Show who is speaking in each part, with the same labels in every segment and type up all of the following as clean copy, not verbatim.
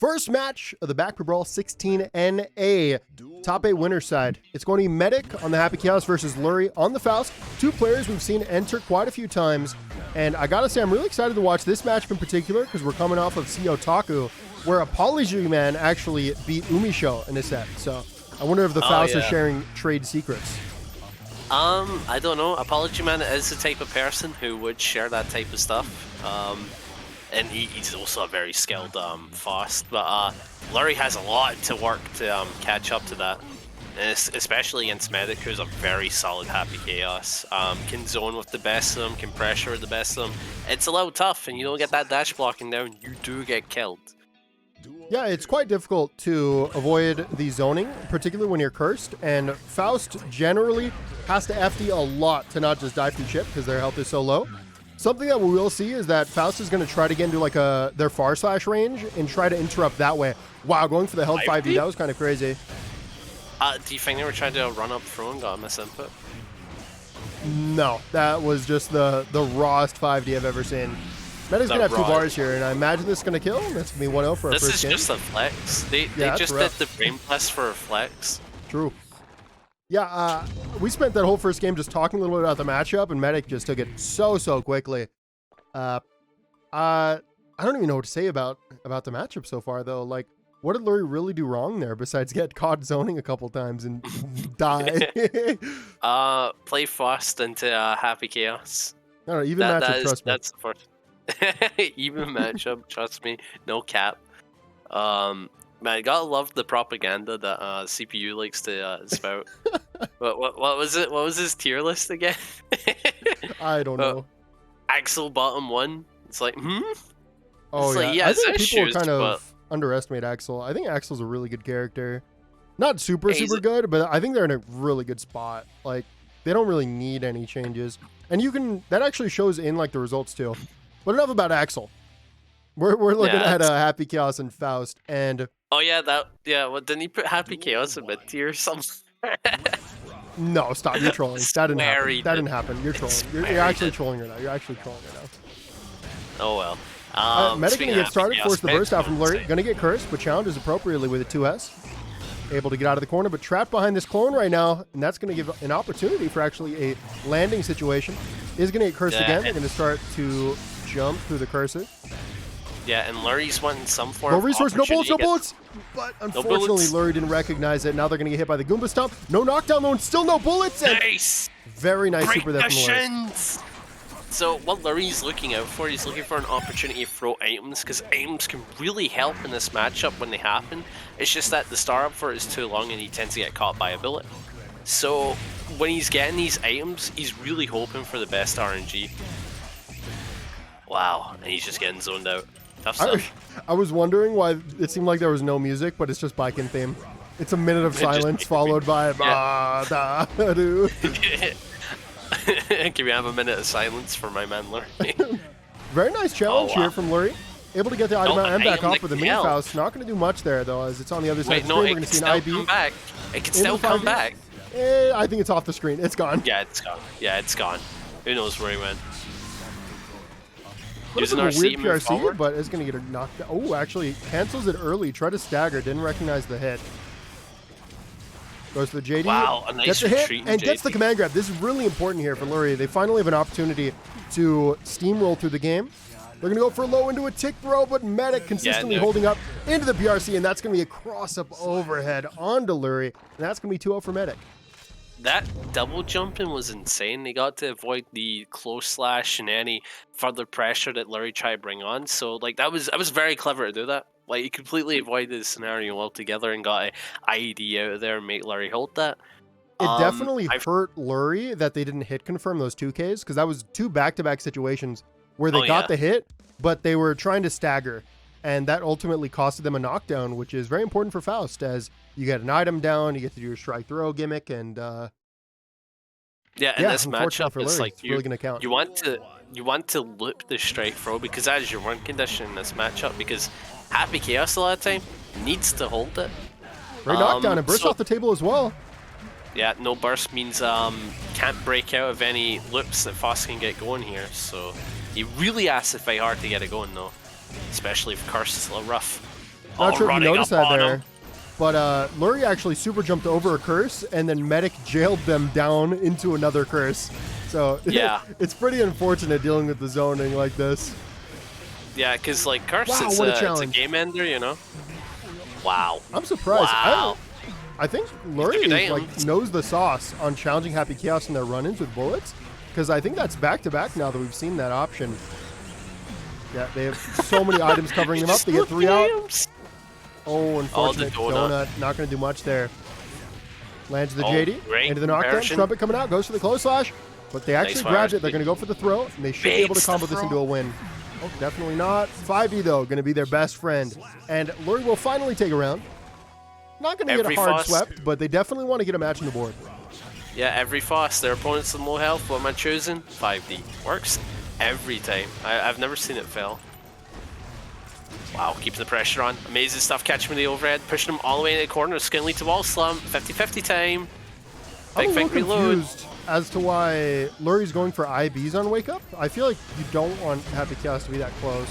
Speaker 1: First match of the baccpaBrawl 16NA. Top 8 winner side. It's going to be Medic on the Happy Chaos versus Lurry on the Faust. Two players we've seen enter quite a few times. And I gotta say, I'm really excited to watch this match in particular because we're coming off of Otaku, where Apology Man actually beat Umisho in a set. So I wonder if the Faust is sharing trade secrets.
Speaker 2: I don't know. Apology Man is the type of person who would share that type of stuff. And he's also a very skilled Faust, but Lurry has a lot to work to catch up to that, and especially against Medic, who's a very solid Happy Chaos. Can zone with the best of them, can pressure with the best of them. It's a little tough, and you don't get that dash blocking down, you do get killed.
Speaker 1: Yeah, it's quite difficult to avoid the zoning, particularly when you're cursed, and Faust generally has to FD a lot to not just die from Chipp because their health is so low. Something that we will see is that Faust is going to try to get into like their far slash range and try to interrupt that way. Wow, going for the held 5D, that was kind of crazy.
Speaker 2: Do you think they were trying to run up throw and got a misinput?
Speaker 1: No, that was just the rawest 5D I've ever seen. Medic's going to have 2 bars here, and I imagine this is going to kill. That's going to be 1-0 for our first game.
Speaker 2: This is just a flex. They just did the brain blast for a flex.
Speaker 1: True. Yeah, we spent that whole first game just talking a little bit about the matchup, and Medic just took it so quickly. I don't even know what to say about the matchup so far, though. Like, what did Lurry really do wrong there besides get caught zoning a couple times and die?
Speaker 2: Play Faust into Happy Chaos.
Speaker 1: No, even matchup, trust me.
Speaker 2: That's the first. Even matchup, trust me. No cap. Man, I gotta love the propaganda that CPU likes to spout. What was it? What was his tier list again?
Speaker 1: I don't know.
Speaker 2: Axel bottom 1. It's like,
Speaker 1: Oh,
Speaker 2: it's
Speaker 1: yeah.
Speaker 2: Like, yeah.
Speaker 1: I think people kind of underestimate Axel. I think Axel's a really good character. Not super good, but I think they're in a really good spot. Like, they don't really need any changes. And that actually shows in like the results too. But enough about Axel. We're looking at Happy Chaos and Faust, and
Speaker 2: oh yeah, well, didn't he put Happy Chaos in mid tier or something?
Speaker 1: No, stop, you're trolling. That didn't happen. That didn't happen. You're trolling. You're actually trolling right now. You're actually trolling right now.
Speaker 2: Oh well.
Speaker 1: Medic gonna get started, force the burst out from Lurry. Gonna get cursed, but challenges appropriately with a 2S. Able to get out of the corner, but trapped behind this clone right now, and that's gonna give an opportunity for actually a landing situation. Is gonna get cursed again. They're gonna start to jump through the cursor.
Speaker 2: Yeah, and Lurry's wanting some form
Speaker 1: of resource, no bullets! But unfortunately, Lurry didn't recognize it. Now they're going to get hit by the Goomba Stomp. No knockdown though, and still no bullets!
Speaker 2: Nice!
Speaker 1: Very nice super there from Lurry.
Speaker 2: So what Lurry's looking out for, he's looking for an opportunity to throw items, because items can really help in this matchup when they happen. It's just that the startup for it is too long and he tends to get caught by a bullet. So when he's getting these items, he's really hoping for the best RNG. Wow, and he's just getting zoned out.
Speaker 1: I was wondering why it seemed like there was no music, but it's just Bikin theme. It's a minute of silence followed by ba-da-do.
Speaker 2: Can we have a minute of silence for my man Lurry?
Speaker 1: Very nice challenge here from Lurry. Able to get the item out and back off with a mini Faust. Not going to do much there though, as it's on the other side of the screen. We're going to see an IB.
Speaker 2: It can still come back.
Speaker 1: I think it's off the screen. It's gone.
Speaker 2: Yeah, it's gone. Yeah, it's gone. Who knows where he went?
Speaker 1: Using our weird PRC, but it's going to get a knockdown. Oh, actually cancels it early. Tried to stagger. Didn't recognize the hit. Goes to the JD.
Speaker 2: Wow, a nice
Speaker 1: gets the hit and gets the command grab. This is really important here for Lurry. They finally have an opportunity to steamroll through the game. They're going to go for a low into a tick throw, but Medic consistently holding up into the PRC, and that's going to be a cross-up overhead onto Lurry, and that's going to be 2-0 for Medic.
Speaker 2: That double jumping was insane. They got to avoid the close slash and any further pressure that Lurry tried to bring on. So like that was very clever to do that. Like he completely avoided the scenario altogether and got an IED out of there and make Lurry hold that.
Speaker 1: It definitely hurt Lurry that they didn't hit confirm those 2Ks, because that was 2 back-to-back situations where they got the hit, but they were trying to stagger. And that ultimately costed them a knockdown, which is very important for Faust, as you get an item down, you get to do your strike throw gimmick, and
Speaker 2: in this matchup, it's
Speaker 1: Lurry,
Speaker 2: like
Speaker 1: really going to count.
Speaker 2: You want to loop the strike throw because that is your win condition in this matchup. Because Happy Chaos a lot of time needs to hold it.
Speaker 1: Great knockdown and burst off the table as well.
Speaker 2: Yeah, no burst means can't break out of any loops that Faust can get going here. So he really has to fight hard to get it going though. Especially if Curse is a little rough.
Speaker 1: Not sure if you
Speaker 2: running
Speaker 1: noticed
Speaker 2: up
Speaker 1: that
Speaker 2: on
Speaker 1: there.
Speaker 2: him.
Speaker 1: But Lurry actually super jumped over a curse, and then Medic jailed them down into another curse. So
Speaker 2: Yeah.
Speaker 1: it's pretty unfortunate dealing with the zoning like this.
Speaker 2: Yeah, because like Curse,
Speaker 1: Wow,
Speaker 2: it's,
Speaker 1: what a
Speaker 2: it's a
Speaker 1: challenge.
Speaker 2: game ender, you know. Wow.
Speaker 1: I'm surprised.
Speaker 2: Wow.
Speaker 1: I think
Speaker 2: Good
Speaker 1: Lurry
Speaker 2: aim.
Speaker 1: like knows the sauce on challenging Happy Chaos in their run-ins with bullets, because I think that's back-to-back now that we've seen that option. Yeah, they have so many items covering them up. They get 3 out. Oh, unfortunate. Donut. Not going to do much there. Lands the JD.
Speaker 2: Great
Speaker 1: Into the knockdown.
Speaker 2: comparison.
Speaker 1: Trumpet coming out. Goes for the close slash. But they actually
Speaker 2: Nice
Speaker 1: grabbed
Speaker 2: fire.
Speaker 1: it. They're going to go for the throw. And they should be able to
Speaker 2: Baits the
Speaker 1: combo this
Speaker 2: throw.
Speaker 1: into a win. Oh, definitely not. 5e, though, going to be their best friend. And Lurry will finally take a round. Not going to get
Speaker 2: Every
Speaker 1: a hard
Speaker 2: Faust.
Speaker 1: swept, but they definitely want to get a match on the board.
Speaker 2: Yeah, every Faust, their opponent's in low health. What am I choosing? 5D. Works every time. I've never seen it fail. Wow, keeping the pressure on. Amazing stuff, catching him in the overhead, pushing him all the way into the corner. It's going to lead to wall slump. 50-50 time.
Speaker 1: I'm
Speaker 2: Big
Speaker 1: a little
Speaker 2: fake reload.
Speaker 1: confused as to why Lurry's going for IBs on Wake Up. I feel like you don't want Happy Chaos to be that close.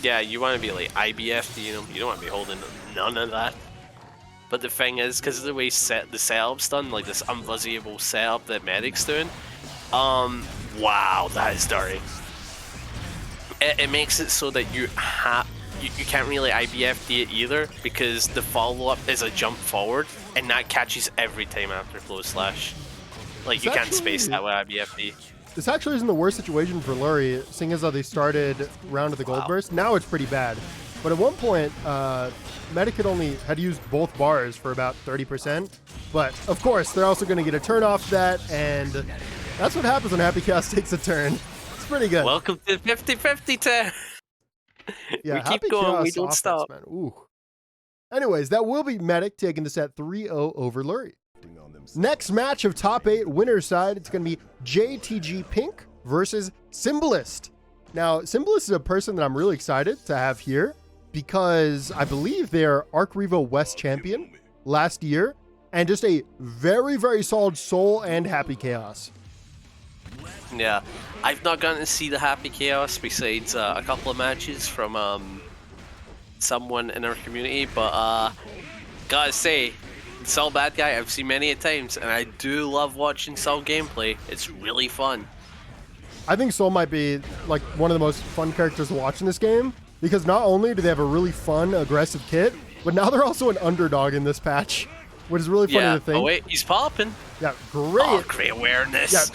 Speaker 2: Yeah, you want to be like IBFD, you know, you don't want to be holding none of that. But the thing is, because of the way the setup's done, like this unvisible setup that Medic's doing, wow, that is dirty. It makes it so that you can't really IBFD it either, because the follow-up is a jump forward, and that catches every time after close slash. Like, you can't space that with IBFD.
Speaker 1: This actually isn't the worst situation for Lurry, seeing as though they started round of the gold burst. Now it's pretty bad. But at one point, Medic had used both bars for about 30%. But of course, they're also going to get a turn off that, and that's what happens when Happy Chaos takes a turn. It's pretty good.
Speaker 2: Welcome to 50-50 time.
Speaker 1: Yeah,
Speaker 2: we
Speaker 1: Happy
Speaker 2: keep going,
Speaker 1: Chaos
Speaker 2: we don't
Speaker 1: offense,
Speaker 2: stop.
Speaker 1: Man. Ooh. Anyways, that will be Medic taking this at 3-0 over Lurry. Next match of top 8 winner's side, it's going to be JTG Pink versus Symbolist. Now, Symbolist is a person that I'm really excited to have here because I believe they're Arc Revo West champion last year and just a very, very solid Soul and Happy Chaos.
Speaker 2: Yeah, I've not gotten to see the Happy Chaos besides a couple of matches from someone in our community, but gotta say, Soul Bad Guy, I've seen many a times, and I do love watching Soul gameplay. It's really fun.
Speaker 1: I think Soul might be like one of the most fun characters to watch in this game because not only do they have a really fun, aggressive kit, but now they're also an underdog in this patch, which is really funny to think.
Speaker 2: Oh wait, he's popping.
Speaker 1: Yeah, great.
Speaker 2: Oh, great awareness.
Speaker 1: Yeah,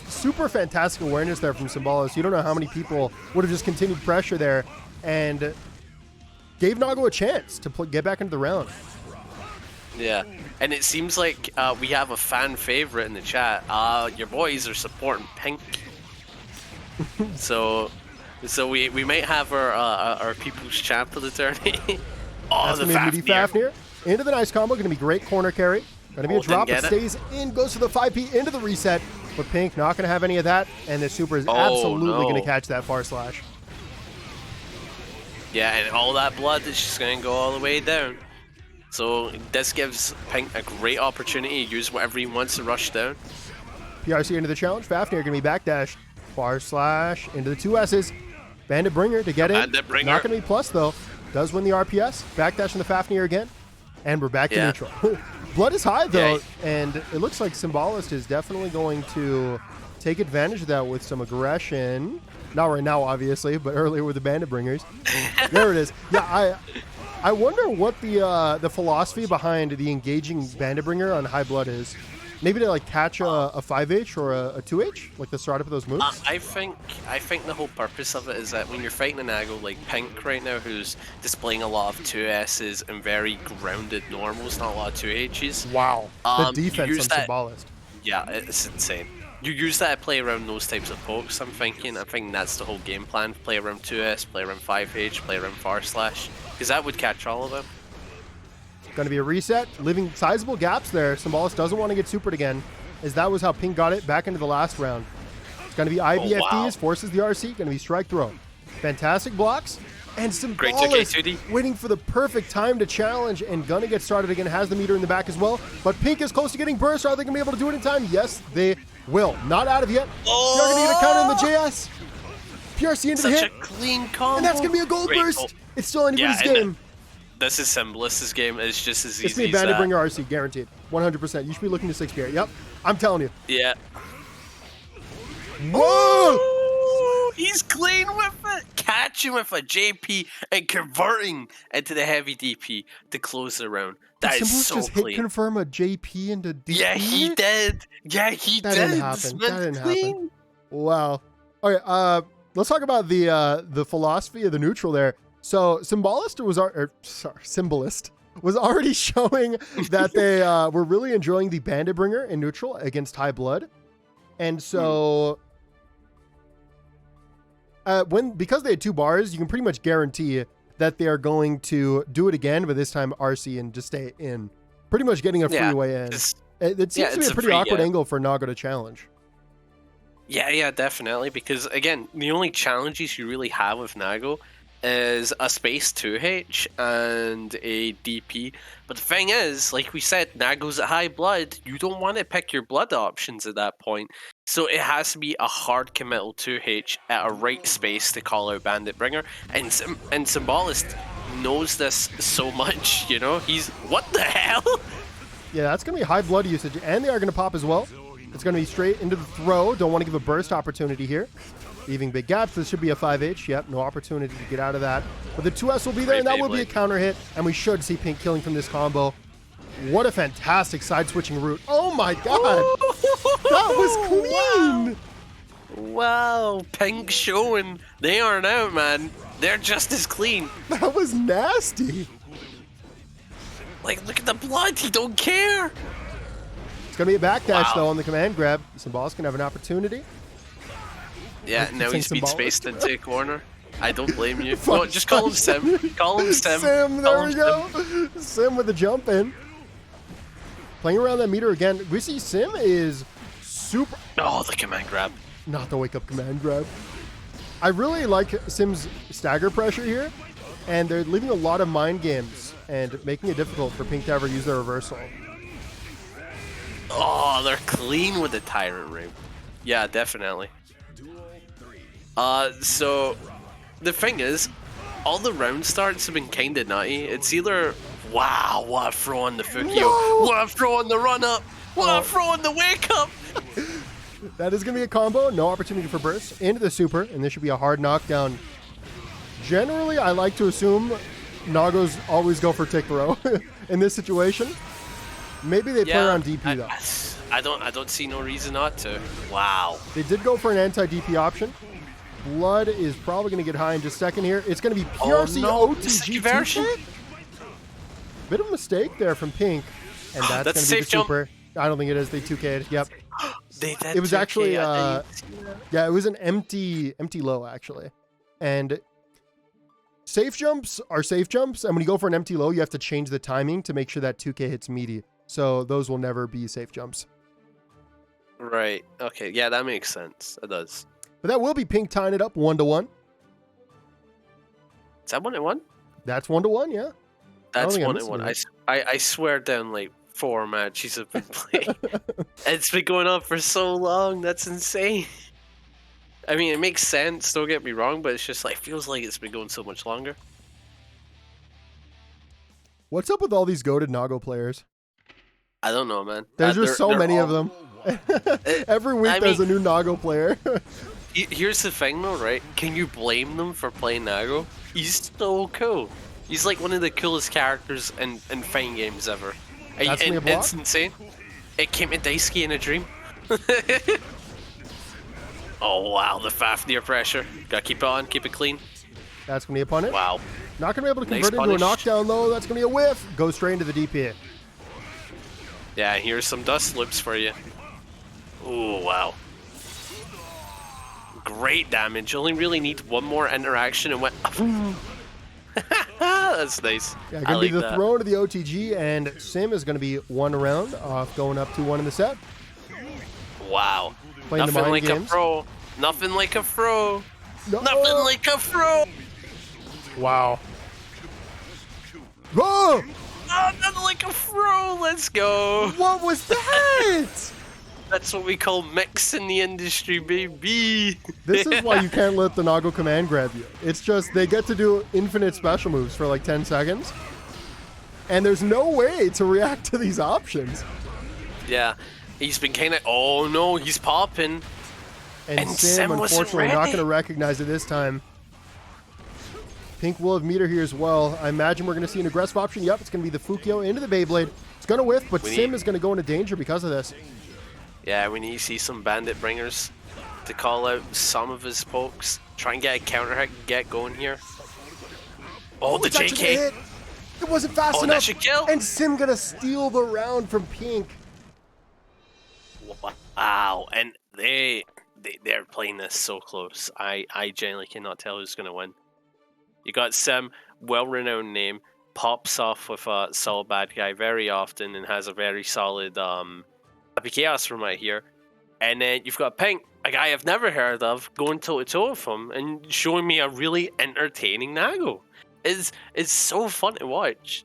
Speaker 1: super fantastic awareness there from Symbolist. You don't know how many people would have just continued pressure there and gave Nago a chance to get back into the round.
Speaker 2: Yeah, and it seems like we have a fan favorite in the chat. Your boys are supporting Pink. so we might have our people's champ of the tourney. Oh,
Speaker 1: that's
Speaker 2: the
Speaker 1: going to be Fafnir. Into the nice combo, going to be great corner carry. Going to be a drop, it stays in, goes to the 5P, into the reset. But Pink not going to have any of that, and the super is absolutely going to catch that far slash.
Speaker 2: Yeah, and all that blood is just going to go all the way down. So this gives Pink a great opportunity to use whatever he wants to rush down.
Speaker 1: PRC into the challenge. Fafnir going to be backdashed. Far slash into the 2 S's. Bandit Bringer to get in. Not going to be plus, though. Does win the RPS. Backdash in the Fafnir again. And we're back to neutral. Blood is high, though, and it looks like Symbolist is definitely going to take advantage of that with some aggression. Not right now, obviously, but earlier with the Bandit Bringers. There it is. Yeah, I wonder what the philosophy behind the engaging Bandit Bringer on high blood is. Maybe to like catch a 5H or a 2H, like the start of those moves.
Speaker 2: I think the whole purpose of it is that when you're fighting a Nago like Pink right now, who's displaying a lot of 2S's and very grounded normals, not a lot of 2H's.
Speaker 1: Wow, the defense on Symbolist.
Speaker 2: Yeah, it's insane. You use that to play around those types of pokes, I'm thinking that's the whole game plan. Play around 2S, play around 5H, play around far slash, because that would catch all of them.
Speaker 1: Going to be a reset, leaving sizable gaps there. Symbolist doesn't want to get supered again, as that was how Pink got it back into the last round. It's going to be IBFDs, forces the RC, going to be strike throw. Fantastic blocks, and Symbolist waiting for the perfect time to challenge and going to get started again, has the meter in the back as well, but Pink is close to getting burst. Are they going to be able to do it in time? Yes, they will. Not out of yet. They're going to get a counter in the JS. PRC into the hit.
Speaker 2: Such a clean combo.
Speaker 1: And that's going to be a gold burst. It's still anybody's game.
Speaker 2: this is Symbolist's game. It's just as
Speaker 1: It's
Speaker 2: easy
Speaker 1: me,
Speaker 2: as
Speaker 1: Bandit
Speaker 2: that.
Speaker 1: Bringer RC, guaranteed. 100%. You should be looking to 6 gear. Yep. I'm telling you.
Speaker 2: Yeah.
Speaker 1: Whoa!
Speaker 2: Oh, he's clean with it. Catching with a JP and converting into the heavy DP to close the round. That is
Speaker 1: Symbolist
Speaker 2: so
Speaker 1: just
Speaker 2: clean.
Speaker 1: hit confirm a JP into DP?
Speaker 2: Yeah, he did. Yeah, he
Speaker 1: That
Speaker 2: did.
Speaker 1: didn't happen.
Speaker 2: This
Speaker 1: That didn't
Speaker 2: man's
Speaker 1: happen. Wow. Okay, let's talk about the philosophy of the neutral there. So Symbolist Symbolist was already showing that they were really enjoying the Bandit Bringer in neutral against High Blood. And so because they had 2 bars, you can pretty much guarantee that they are going to do it again, but this time RC and just stay in. Pretty much getting a free way in. It seems to be a pretty awkward angle for Nago to challenge.
Speaker 2: Yeah, definitely. Because again, the only challenges you really have with Nago is a space 2H and a DP. But the thing is, like we said, Nago's at high blood. You don't want to pick your blood options at that point. So it has to be a hard committal 2H at a right space to call out Bandit Bringer. And Symbolist knows this so much, you know? He's, what the hell?
Speaker 1: Yeah, that's going to be high blood usage. And they are going to pop as well. It's going to be straight into the throw. Don't want to give a burst opportunity here. Leaving big gaps. This should be a 5H. Yep, no opportunity to get out of that. But the 2S will be there, and that will be a counter hit. And we should see Pink killing from this combo. What a fantastic side-switching route. Oh my god! That was clean!
Speaker 2: Wow, Pink showing. They aren't out, man. They're just as clean.
Speaker 1: That was nasty.
Speaker 2: Like, look at the blood. He don't care.
Speaker 1: It's going to be a backdash, though, on the command grab. Symbolist can have an opportunity.
Speaker 2: Yeah, now he's beat spaced into a corner. I don't blame you. No, just call him Sim. Call him Sim.
Speaker 1: Sim, there we go. Sim with the jump in. Playing around that meter again. We see Sim is super...
Speaker 2: Oh, the command grab.
Speaker 1: Not the wake-up command grab. I really like Sim's stagger pressure here, and they're leaving a lot of mind games and making it difficult for Pink to ever use their reversal.
Speaker 2: Oh, they're clean with the Tyrant Ring. Yeah, definitely. So, the thing is, all the round starts have been kind of nutty. It's either, wow, what a throw on the Fukio,
Speaker 1: No!
Speaker 2: what a throw on the run-up, what a throw on the wake-up.
Speaker 1: That is going to be a combo. No opportunity for burst. Into the super, and this should be a hard knockdown. Generally, I like to assume Nagos always go for tick throw in this situation. Maybe they play around DP, though.
Speaker 2: I don't see no reason not to. Wow.
Speaker 1: They did go for an anti-DP option. Blood is probably going to get high in just a second here. It's going to be PRC OTG version. Bit of a mistake there from Pink, and that's going to be the super. I don't think it is. They 2K'd. Yep. It was actually, yeah, it was an empty low actually, and safe jumps are safe jumps, and when you go for an empty low, you have to change the timing to make sure that 2K hits meaty. So those will never be safe jumps.
Speaker 2: Right. Okay. Yeah, that makes sense. It does.
Speaker 1: But that will be Pink tying it up 1-1.
Speaker 2: Is that 1-1?
Speaker 1: That's 1-1. Yeah.
Speaker 2: That's 1-1. I swear down like 4 matches have been played. It's been going on for so long. That's insane. I mean, it makes sense. Don't get me wrong, but it's just like feels like it's been going so much longer.
Speaker 1: What's up with all these goated Nago players?
Speaker 2: I don't know, man.
Speaker 1: There's just so many of them. Every week there's a new Nago player.
Speaker 2: Here's the thing though, right? Can you blame them for playing Nago? He's so cool. He's like one of the coolest characters in fighting games ever.
Speaker 1: That's me a block?
Speaker 2: It's insane. It came to Daisuke in a dream. Oh wow, the Fafnir pressure. Gotta keep it on, keep it clean.
Speaker 1: That's gonna be a punish.
Speaker 2: Wow.
Speaker 1: Not gonna be able to convert it into a knockdown though. That's gonna be a whiff. Go straight into the DP.
Speaker 2: Yeah, here's some dust loops for you. Oh wow. Great damage. Only really need one more interaction and went. That's nice.
Speaker 1: Yeah, gonna be the throw to the OTG, and Sim is gonna be 1 round off, going up 2-1 in the set.
Speaker 2: Wow.
Speaker 1: Playing
Speaker 2: Nothing
Speaker 1: the mind
Speaker 2: like
Speaker 1: games.
Speaker 2: a pro. Nothing like a fro.
Speaker 1: No.
Speaker 2: Nothing like a fro.
Speaker 1: Wow. Whoa!
Speaker 2: Oh, nothing like a fro. Let's go.
Speaker 1: What was that?
Speaker 2: That's what we call mix in the industry, baby.
Speaker 1: This is why you can't let the Nago command grab you. It's just they get to do infinite special moves for like 10 seconds, And there's no way to react to these options.
Speaker 2: Yeah, he's been kind of. Oh no, he's popping.
Speaker 1: And Sim, unfortunately, not going to recognize it this time. Pink will have meter here as well. I imagine we're going to see an aggressive option. Yep, it's going to be the Fukio into the Beyblade. It's going to whiff, but Sim is going to go into danger because of this.
Speaker 2: Yeah, we need to see some bandit bringers to call out some of his pokes. Try and get a counter hit, get going here. Oh, the JK!
Speaker 1: It wasn't fast enough.
Speaker 2: That should kill.
Speaker 1: And Sim going to steal the round from Pink.
Speaker 2: Wow, and they're playing this so close. I genuinely cannot tell who's going to win. You got Sim, well-renowned name, pops off with a solid bad guy very often and has a very solid Happy Chaos from right here. And then you've got Pink, a guy I've never heard of, going toe-to-toe with him and showing me a really entertaining Nago. It's so fun to watch.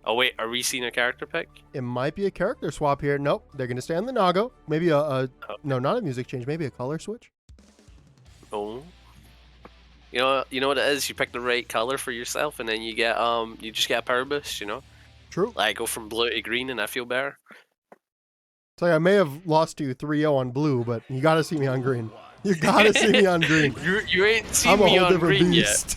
Speaker 2: Oh wait, are we seeing a character pick?
Speaker 1: It might be a character swap here. Nope, they're going to stay on the Nago. Maybe no, not a music change. Maybe a color switch.
Speaker 2: Oh. You know what it is? You pick the right color for yourself, and then you get you just get a power boost. You know.
Speaker 1: True.
Speaker 2: Like go from blue to green, and I feel better.
Speaker 1: So I may have lost you 3-0 on blue, but you got to see me on green. You got to see me on green.
Speaker 2: You ain't seen me on green yet.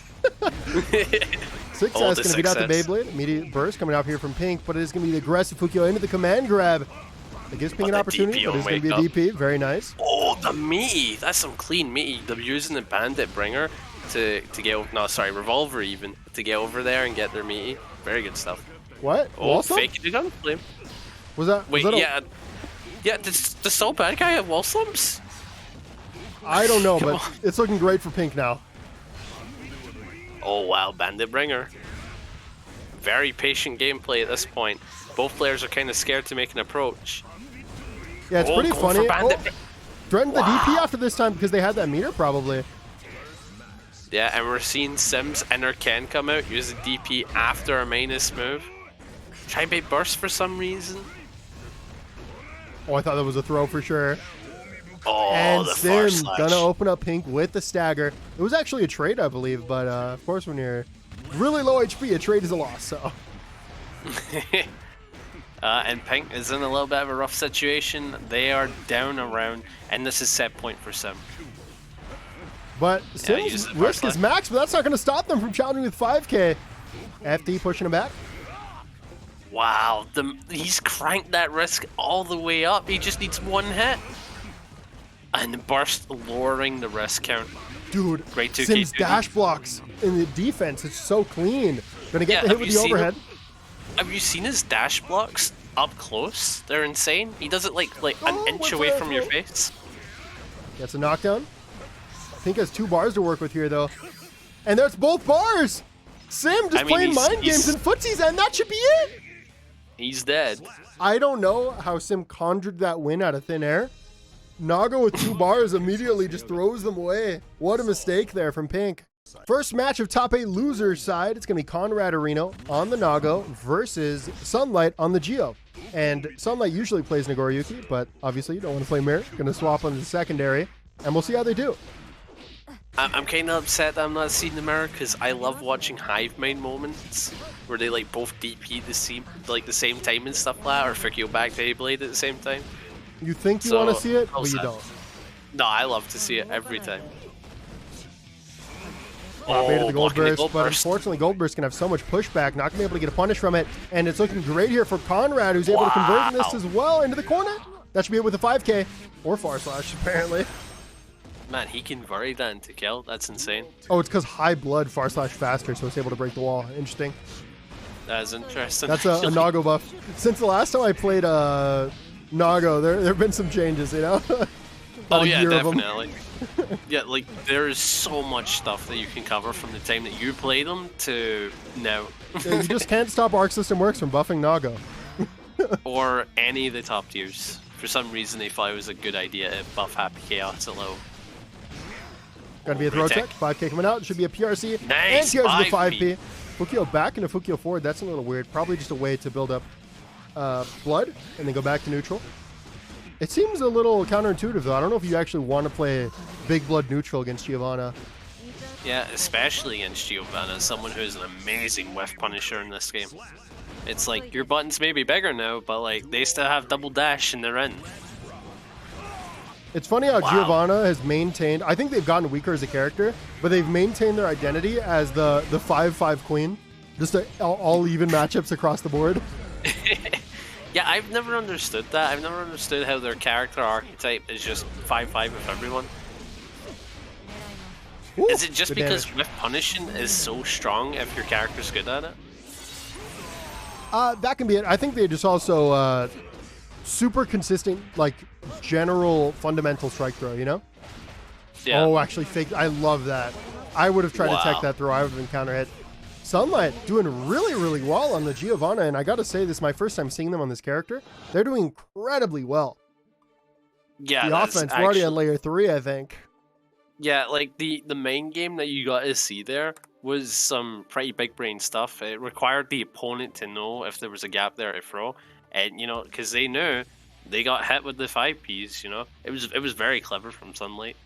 Speaker 1: 6S going to beat out the Beyblade. Immediate burst coming out here from Pink, but it is going to be the aggressive Fukio into the command grab. It gives Pink an opportunity, but it's going to be a DP. Very nice.
Speaker 2: Oh, the meaty. That's some clean meaty. They're using the bandit bringer to get over. No, sorry, revolver even to get over there and get their meaty. Very good stuff.
Speaker 1: What?
Speaker 2: Oh, fake the gun flame.
Speaker 1: Was that?
Speaker 2: Wait, yeah. Does the so bad guy have wall slumps?
Speaker 1: I don't know, but it's looking great for Pink now.
Speaker 2: Oh wow, bandit bringer. Very patient gameplay at this point. Both players are kind of scared to make an approach.
Speaker 1: Yeah, it's pretty funny. Threatened the DP after this time because they had that meter probably.
Speaker 2: Yeah, and we're seeing Sims Inner Ken come out, use the DP after a minus move. Try and bait burst for some reason.
Speaker 1: Oh, I thought that was a throw for sure.
Speaker 2: Oh,
Speaker 1: and
Speaker 2: the
Speaker 1: Sim gonna open up Pink with the stagger. It was actually a trade, I believe, but of course when you're really low HP, a trade is a loss, so.
Speaker 2: And Pink is in a little bit of a rough situation. They are down around, and this is set point for Sim.
Speaker 1: But Sim's risk is max, but that's not going to stop them from challenging with 5K. FD pushing him back.
Speaker 2: Wow, he's cranked that risk all the way up. He just needs one hit. And burst lowering the risk count.
Speaker 1: Dude,
Speaker 2: great 2K
Speaker 1: Sim's dash blocks in the defense, it's so clean. Gonna get the hit with the overhead.
Speaker 2: Have you seen his dash blocks up close? They're insane. He does it like an inch away from your face.
Speaker 1: Gets a knockdown. Pink has 2 bars to work with here though. And there's both bars! Sim just playing mind games and footsies, and that should be it!
Speaker 2: He's dead.
Speaker 1: I don't know how Sim conjured that win out of thin air. Nago with 2 bars immediately just throws them away. What a mistake there from Pink. First match of top 8 losers side. It's going to be Conraderino on the Nago versus Sunlight on the Geo. And Sunlight usually plays Nagoriyuki, but obviously you don't want to play Mirror. Going to swap on the secondary, and we'll see how they do.
Speaker 2: I'm kind of upset that I'm not seeing the Mirror because I love watching hive mind moments where they like both DP the same time and stuff like that, or Fukio back Beyblade at the same time.
Speaker 1: You think you want to see it, but you don't.
Speaker 2: No, I love to see it every time.
Speaker 1: Baited the gold burst, but unfortunately Goldburst can have so much pushback, not going to be able to get a punish from it. And it's looking great here for Conrad, who's able to convert this as well into the corner. That should be it with a 5K, or far slash, apparently.
Speaker 2: Man, he converted that into kill. That's insane.
Speaker 1: Oh, it's because high blood far slash faster, so it's able to break the wall. Interesting.
Speaker 2: That is interesting.
Speaker 1: That's a Nago buff. Since the last time I played Nago, there have been some changes, you know?
Speaker 2: Oh yeah, definitely. Yeah, like there is so much stuff that you can cover from the time that you play them to now.
Speaker 1: You just can't stop Arc System Works from buffing Nago.
Speaker 2: Or any of the top tiers. For some reason they thought it was a good idea to buff Happy Chaos at low.
Speaker 1: Gotta be a throw tech. 5K coming out. It should be a PRC.
Speaker 2: Nice.
Speaker 1: And PRC with 5P. Fukio back into Fukio forward. That's a little weird. Probably just a way to build up blood and then go back to neutral. It seems a little counterintuitive though. I don't know if you actually want to play big blood neutral against Giovanna.
Speaker 2: Yeah, especially against Giovanna, someone who's an amazing whiff punisher in this game. It's like, your buttons may be bigger now, but like, they still have double dash and they're in.
Speaker 1: It's funny how Giovanna has maintained, I think they've gotten weaker as a character, but they've maintained their identity as the 5-5 queen. Just all even matchups across the board.
Speaker 2: Yeah, I've never understood that. I've never understood how their character archetype is just 5-5 with everyone.
Speaker 1: Ooh,
Speaker 2: is it just because
Speaker 1: damage.
Speaker 2: whiff punishing is so strong if your character's good at it?
Speaker 1: That can be it. I think they just also super consistent, like general fundamental strike throw, you know?
Speaker 2: Yeah.
Speaker 1: Oh, actually fake. I love that. I would have tried to tech that throw. I would have been counter hit. Sunlight doing really, really well on the Giovanna, and I gotta say, this is my first time seeing them on this character. They're doing incredibly well.
Speaker 2: Yeah,
Speaker 1: the offense, we're already at layer 3, I think.
Speaker 2: Yeah, like the main game that you got to see there was some pretty big brain stuff. It required the opponent to know if there was a gap there to throw, and you know, because they knew they got hit with the 5Ps. You know, it was very clever from Sunlight.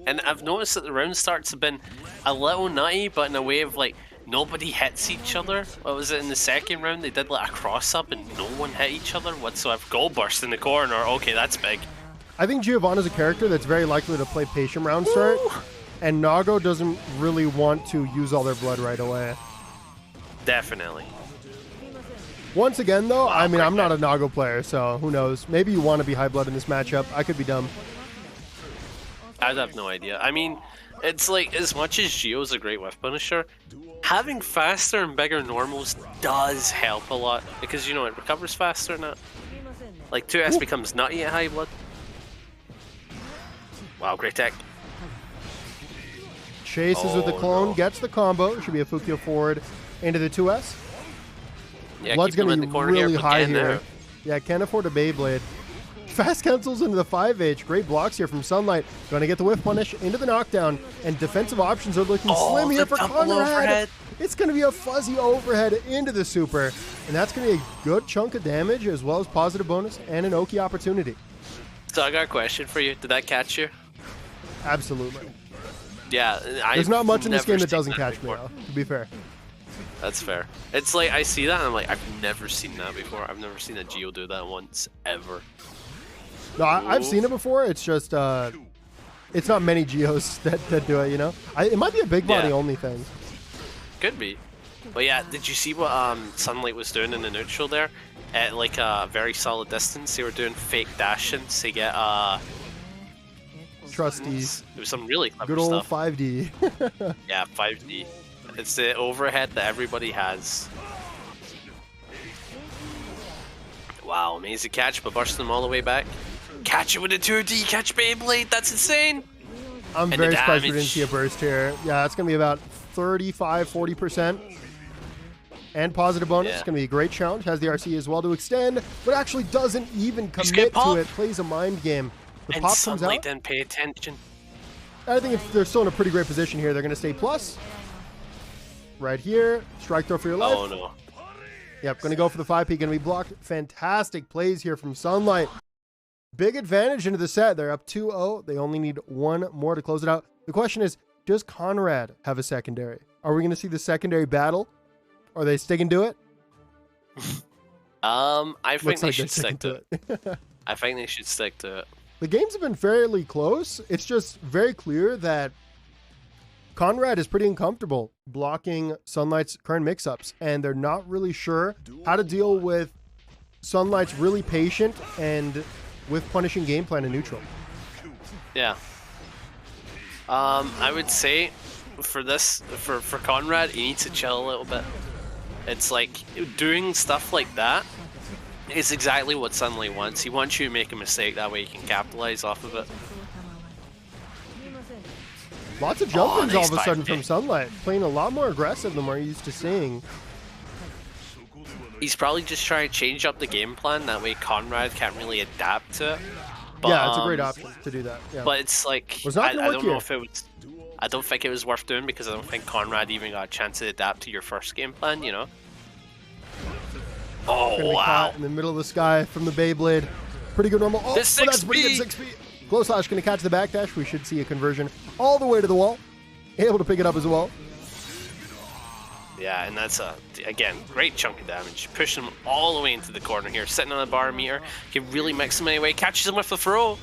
Speaker 2: And I've noticed that the round starts have been a little nutty, but in a way of like nobody hits each other. What was it in the second round? They did like a cross up and no one hit each other whatsoever. Goal burst in the corner. Okay, that's big.
Speaker 1: I think Giovanna's a character that's very likely to play patient round start, and Nago doesn't really want to use all their blood right away.
Speaker 2: Definitely.
Speaker 1: Once again, though,
Speaker 2: Wow,
Speaker 1: I mean, I'm not a Nago player, so who knows? Maybe you want to be high blood in this matchup. I could be dumb.
Speaker 2: I'd have no idea. I mean, it's like, as much as Gio's a great whiff punisher, having faster and bigger normals does help a lot, because, you know, it recovers faster now. Like, 2S becomes nutty at high blood. Wow, great tech.
Speaker 1: Chases with the clone, gets the combo. Should be a Fukio forward into the 2S.
Speaker 2: Yeah,
Speaker 1: Blood's going to be really high here.
Speaker 2: Now.
Speaker 1: Yeah, can't afford a Beyblade. Fast cancels into the 5H. Great blocks here from Sunlight. Going to get the whiff punish into the knockdown. And defensive options are looking slim here for Conrad. It's going to be a fuzzy overhead into the super. And that's going to be a good chunk of damage as well as positive bonus and an Oki opportunity.
Speaker 2: So I got a question for you. Did that catch you?
Speaker 1: Absolutely.
Speaker 2: Yeah.
Speaker 1: There's not much in this game that doesn't catch me, though, to be fair.
Speaker 2: That's fair. It's like, I see that and I'm like, I've never seen that before. I've never seen a Geo do that once, ever.
Speaker 1: No, I've seen it before. It's just, it's not many Geos that do it, you know? It might be a big body only thing.
Speaker 2: Could be. But yeah, did you see what Sunlight was doing in the neutral there? At like a very solid distance, they were doing fake dashings to get,
Speaker 1: Trustees.
Speaker 2: It was some really clever
Speaker 1: good old
Speaker 2: stuff.
Speaker 1: 5D.
Speaker 2: Yeah, 5D. It's the overhead that everybody has. Wow, amazing catch, but burst them all the way back. Catch it with a 2D, catch Beyblade, that's insane!
Speaker 1: I'm very surprised we didn't see a burst here. Yeah, that's going to be about 35-40%. And positive bonus. It's going to be a great challenge. Has the RC as well to extend, but actually doesn't even commit to it. Plays a mind game. The
Speaker 2: and
Speaker 1: pop comes out.
Speaker 2: Didn't pay attention.
Speaker 1: I think if they're still in a pretty great position here, they're going to stay plus. Right here. Strike throw for your life.
Speaker 2: Oh, no.
Speaker 1: Yep, going to go for the 5P. Going to be blocked. Fantastic plays here from Sunlight. Big advantage into the set. They're up 2-0. They only need one more to close it out. The question is, does Conrad have a secondary? Are we going to see the secondary battle? Are they sticking to it?
Speaker 2: I think they should stick to
Speaker 1: it.
Speaker 2: I think they should stick to it.
Speaker 1: The games have been fairly close. It's just very clear that Conrad is pretty uncomfortable blocking Sunlight's current mix-ups, and they're not really sure how to deal with Sunlight's really patient and with punishing game plan in neutral.
Speaker 2: Yeah. I would say for this, for Conrad, he needs to chill a little bit. It's like, doing stuff like that is exactly what Sunlight wants. He wants you to make a mistake, that way he can capitalize off of it.
Speaker 1: Lots of jump-ins all of a sudden
Speaker 2: 5K.
Speaker 1: from Sunlight, playing a lot more aggressive than we're used to seeing.
Speaker 2: He's probably just trying to change up the game plan, that way Conrad can't really adapt to it. But,
Speaker 1: yeah, it's a great option to do that. Yeah.
Speaker 2: But it's like, I don't know if it was... I don't think it was worth doing, because I don't think Conrad even got a chance to adapt to your first game plan, you know? Oh, wow.
Speaker 1: In the middle of the sky from the Beyblade. Pretty good normal. Oh,
Speaker 2: This
Speaker 1: that's pretty good 6 feet. Glow Slash going to catch the backdash. We should see a conversion all the way to the wall. Able to pick it up as well.
Speaker 2: Yeah, and that's, again, great chunk of damage. Pushing him all the way into the corner here. Sitting on a bar meter. Can really mix him anyway. Catches him with the throw.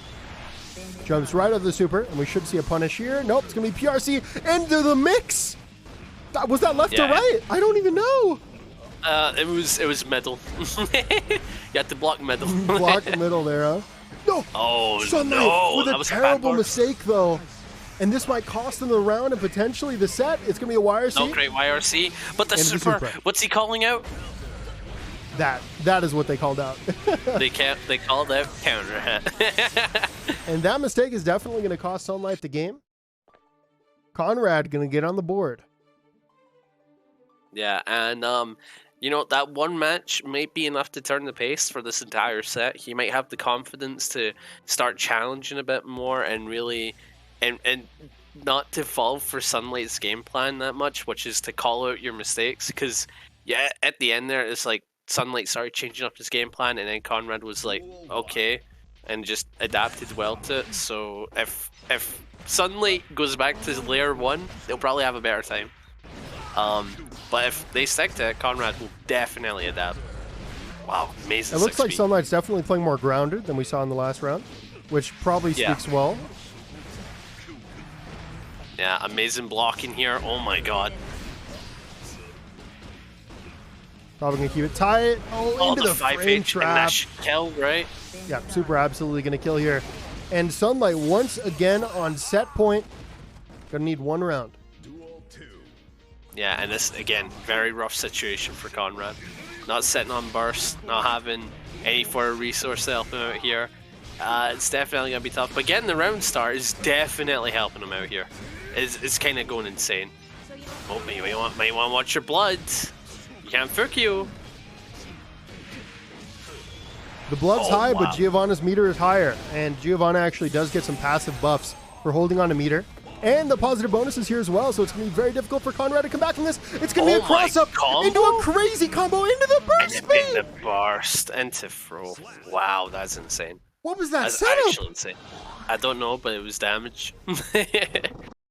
Speaker 1: Jumps right over the super, and we should see a punish here. Nope, it's going to be PRC into the mix. Was that left or right? I don't even know.
Speaker 2: It was middle. You had to block middle.
Speaker 1: Block middle there, huh? No.
Speaker 2: Oh,
Speaker 1: Sunlight
Speaker 2: no.
Speaker 1: with
Speaker 2: That
Speaker 1: a
Speaker 2: was
Speaker 1: terrible
Speaker 2: a bad
Speaker 1: mistake, though. And this might cost them the round and potentially the set. It's going to be a YRC.
Speaker 2: No great YRC. But the super, what's he calling out?
Speaker 1: That is what they called out.
Speaker 2: They called out counter hit.
Speaker 1: And that mistake is definitely going to cost Sunlight the game. Conrad going to get on the board.
Speaker 2: Yeah, and you know, that one match might be enough to turn the pace for this entire set. He might have the confidence to start challenging a bit more and really and not to fall for Sunlight's game plan that much, which is to call out your mistakes. Because yeah, at the end there, it's like Sunlight started changing up his game plan, and then Conrad was like, okay, and just adapted well to it. So if Sunlight goes back to layer 1, they'll probably have a better time. But if they stick to it, Conrad will definitely adapt. Wow, amazing.
Speaker 1: It looks like Sunlight's definitely playing more grounded than we saw in the last round, which probably speaks well.
Speaker 2: Yeah, amazing blocking here. Oh my god.
Speaker 1: Probably going to keep it tight. Oh, into the frame trap.
Speaker 2: Kill, right?
Speaker 1: Yeah, super absolutely going to kill here. And Sunlight once again on set point. Going to need one round.
Speaker 2: Yeah, and this, again, very rough situation for Conrad. Not sitting on burst, not having any for a resource to help him out here. It's definitely going to be tough. But getting the round start is definitely helping him out here. It's kind of going insane. Oh, might want to watch your blood. You can't fuck you.
Speaker 1: The blood's high, but Giovanna's meter is higher. And Giovanna actually does get some passive buffs for holding on to meter. And the positive bonuses here as well, so it's going to be very difficult for Conrad to come back from this. It's going to be a cross-up into a crazy combo into the burst speed!
Speaker 2: The burst into throw. Wow, that's insane.
Speaker 1: What was that
Speaker 2: That's
Speaker 1: setup?
Speaker 2: actually insane. I don't know, but it was damage.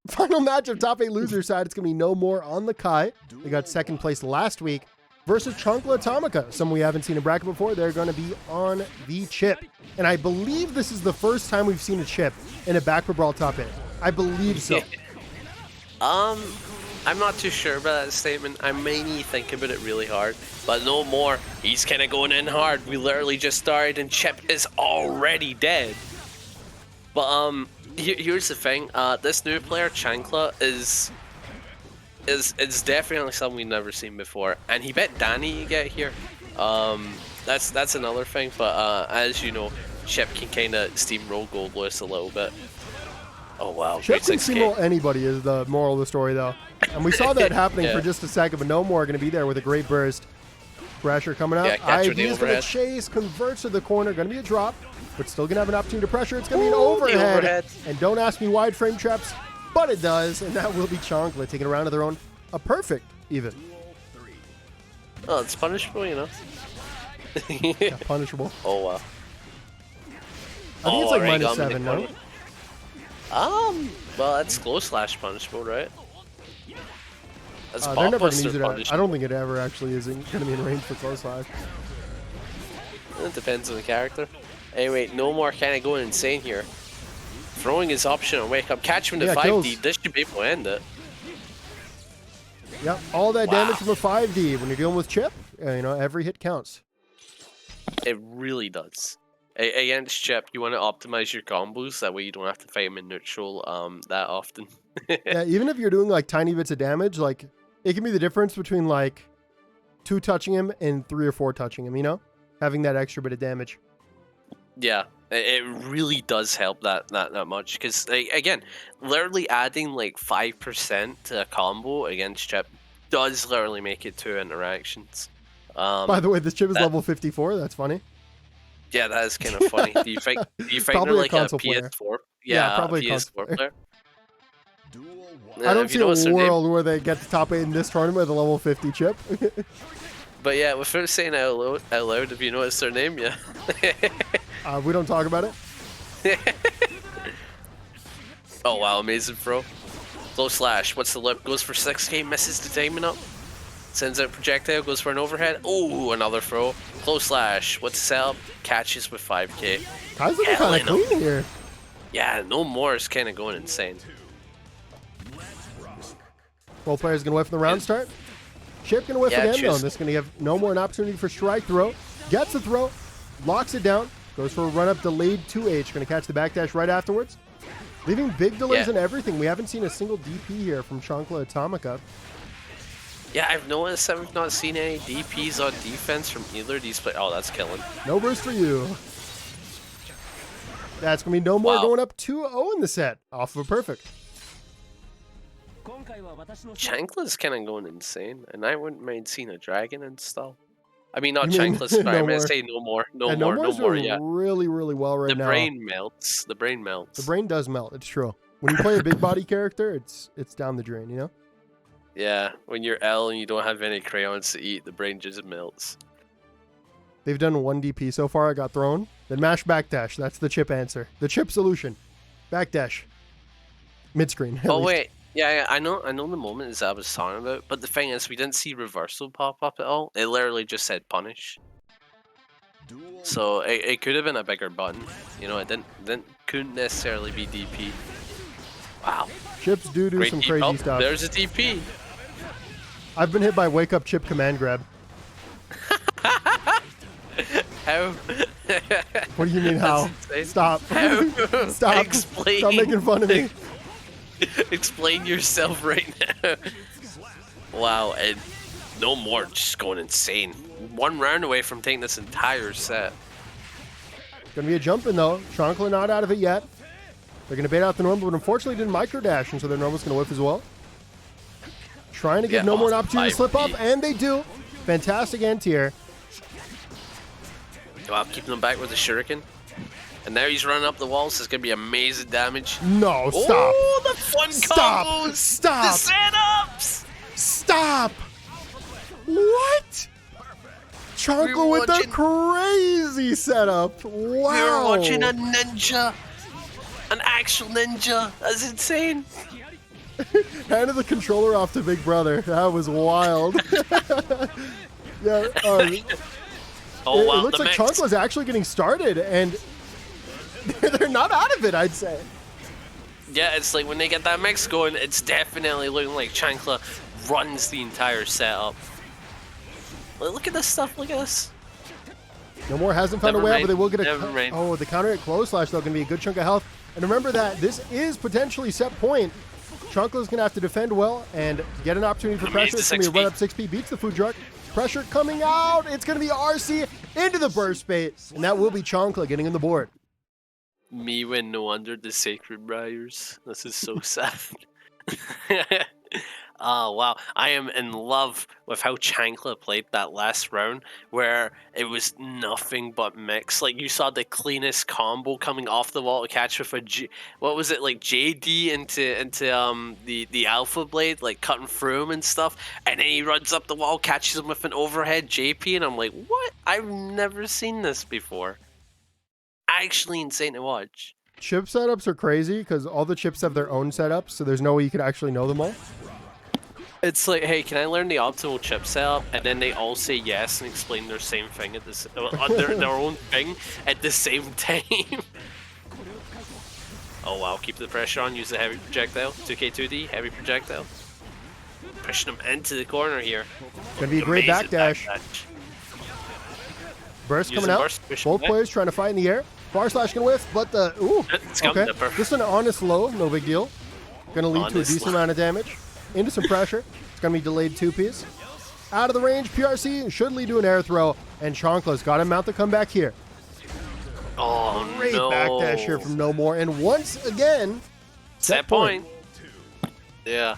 Speaker 1: Final match of top 8 loser side. It's going to be No More on the Kai. They got second place last week versus Chanklatomica. Some we haven't seen in bracket before. They're going to be on the Chipp. And I believe this is the first time we've seen a Chipp in a baccpaBrawl top 8. I believe so.
Speaker 2: I'm not too sure about that statement. I may need to think about it really hard. But No More, he's kind of going in hard. We literally just started and Chipp is already dead. But here's the thing. This new player, Chankla, is definitely something we've never seen before. And he bet Danny to get here. That's another thing. But as you know, Chipp can kind of steamroll Goldless a little bit. Oh wow,
Speaker 1: Chipp can steamroll anybody is the moral of the story though. And we saw that happening for just a second, but No More going to be there with a great burst. Pressure coming out. IV is going to chase, converts to the corner, going to be a drop, but still going to have an opportunity to pressure. It's going to be an overhead. And don't ask me why it frame traps, but it does, and that will be Chankla taking a round of their own. A perfect, even.
Speaker 2: Oh, it's punishable, you know.
Speaker 1: Yeah, punishable.
Speaker 2: Oh wow.
Speaker 1: I think it's like -7, no?
Speaker 2: Well, that's glow slash punishable, right? That's
Speaker 1: they're never going to use it. I don't think it ever actually is going to be in range for glow slash.
Speaker 2: It depends on the character. Anyway, No More kind of going insane here. Throwing his option on wake up, catch him to 5D. Kills. This should be able to end it.
Speaker 1: Yep, all that damage from a 5D when you're dealing with Chipp. You know, every hit counts.
Speaker 2: It really does. Against Chipp, you want to optimize your combos, that way you don't have to fight him in neutral that often.
Speaker 1: Yeah, even if you're doing like tiny bits of damage, like it can be the difference between like 2 touching him and 3 or 4 touching him, you know? Having that extra bit of damage.
Speaker 2: Yeah, it really does help that much, because again, literally adding like 5% to a combo against Chipp does literally make it 2 interactions.
Speaker 1: By the way, this Chipp is level 54, that's funny.
Speaker 2: Yeah, that is kind of funny. Do you fight like a PS4?
Speaker 1: Player. Yeah, probably
Speaker 2: a PS4 player.
Speaker 1: I don't see a world where they get the top 8 in this tournament with a level 50 Chipp.
Speaker 2: But yeah, without saying it out loud, have you noticed their name yet?
Speaker 1: We don't talk about it.
Speaker 2: Oh wow, amazing throw. Low slash, what's the lip? Goes for 6k, misses the timing up. Sends out projectile, goes for an overhead. Oh, another throw. Close slash, what's the setup? Catches with 5k.
Speaker 1: Kai's looking kind of clean here.
Speaker 2: Yeah, no more is kind of going insane.
Speaker 1: Both players going to whiff from the round start. Chipp going to whiff again, though. This is going to give no more an opportunity for strike throw. Gets the throw, locks it down, goes for a run-up delayed 2H. Going to catch the backdash right afterwards. Leaving big delays in everything. We haven't seen a single DP here from Chanklatomica.
Speaker 2: Yeah, I've noticed that we've not seen any DPs on defense from either of these players. Oh, that's killing.
Speaker 1: No burst for you. That's going to be no more going up 2-0 in the set. Off of a perfect.
Speaker 2: Chankla's kind of going insane, and I wouldn't mind seeing a dragon install. I mean, not Chankla's, sorry, I'm going to say no more. No more, yeah.
Speaker 1: Really, really well right now.
Speaker 2: The brain melts. The brain melts.
Speaker 1: The brain does melt, it's true. When you play a big body character, it's down the drain, you know?
Speaker 2: Yeah, when you're L and you don't have any crayons to eat, the brain just melts.
Speaker 1: They've done one DP so far. I got thrown. Then mash backdash. That's the Chipp answer. The Chipp solution. Backdash. Mid-screen.
Speaker 2: Oh, wait. Yeah, I know the moment is I was talking about, but the thing is, we didn't see reversal pop up at all. It literally just said punish. So it could have been a bigger button. You know, it couldn't necessarily be DP. Wow.
Speaker 1: Chips do
Speaker 2: Great
Speaker 1: some
Speaker 2: DP.
Speaker 1: crazy stuff.
Speaker 2: There's a DP.
Speaker 1: I've been hit by wake up Chipp command grab.
Speaker 2: How?
Speaker 1: What do you mean how? Stop.
Speaker 2: How?
Speaker 1: Stop.
Speaker 2: Explain.
Speaker 1: Stop making fun of me.
Speaker 2: Explain yourself right now. Wow, and no more, just going insane. One round away from taking this entire set.
Speaker 1: Gonna be a jump in though. Chankla not out of it yet. They're gonna bait out the normal, but unfortunately didn't micro dash, and so their normal's gonna whiff as well. Trying to give no more an opportunity to slip up, and they do. Fantastic anti-air.
Speaker 2: Wow, keeping them back with the shuriken. And now he's running up the walls. So it's going to be amazing damage.
Speaker 1: No, stop.
Speaker 2: Oh, the fun combos.
Speaker 1: Stop.
Speaker 2: The setups.
Speaker 1: Stop. What? Chankla with the crazy setup. Wow.
Speaker 2: We were watching a ninja. An actual ninja. That's insane.
Speaker 1: Handed the controller off to Big Brother. That was wild. Yeah.
Speaker 2: Oh, wow,
Speaker 1: it looks like Chankla's actually getting started, and they're not out of it, I'd say.
Speaker 2: Yeah, it's like when they get that mix going, it's definitely looking like Chankla runs the entire setup. Look at this stuff, look at this.
Speaker 1: No more hasn't found a way out, but they will get a... Oh, the counter at close slash, though, going to be a good chunk of health. And remember that this is potentially set point. Chankla's going to have to defend well and get an opportunity for pressure. It's going to be a run up 6P, beats the food truck. Pressure coming out. It's going to be RC into the burst bait, and that will be Chankla getting in the board.
Speaker 2: Me when no under the sacred briars. This is so sad. Oh, wow. I am in love with how Chankla played that last round, where it was nothing but mix. Like, you saw the cleanest combo coming off the wall to catch with a what was it, like JD into the Alpha Blade, like cutting through him and stuff. And then he runs up the wall, catches him with an overhead JP, and I'm like, what? I've never seen this before. Actually insane to watch.
Speaker 1: Chip setups are crazy because all the chips have their own setups, so there's no way you could actually know them all.
Speaker 2: It's like, hey, can I learn the optimal chip setup? And then they all say yes and explain their same thing at this, their own thing at the same time. Oh wow, keep the pressure on, use the heavy projectile. 2K2D, heavy projectile. Pushing them into the corner here.
Speaker 1: Gonna be a great backdash. Burst coming out. Both players trying to fight in the air. Bar slash gonna whiff, but the okay. Just an honest low, no big deal. Gonna lead to a decent amount of damage. Into some pressure. It's gonna be delayed 2Ps. Out of the range, PRC should lead to an air throw, and Chankla's got to mount the comeback here.
Speaker 2: Oh,
Speaker 1: great backdash here from No More, and once again,
Speaker 2: set point. Yeah.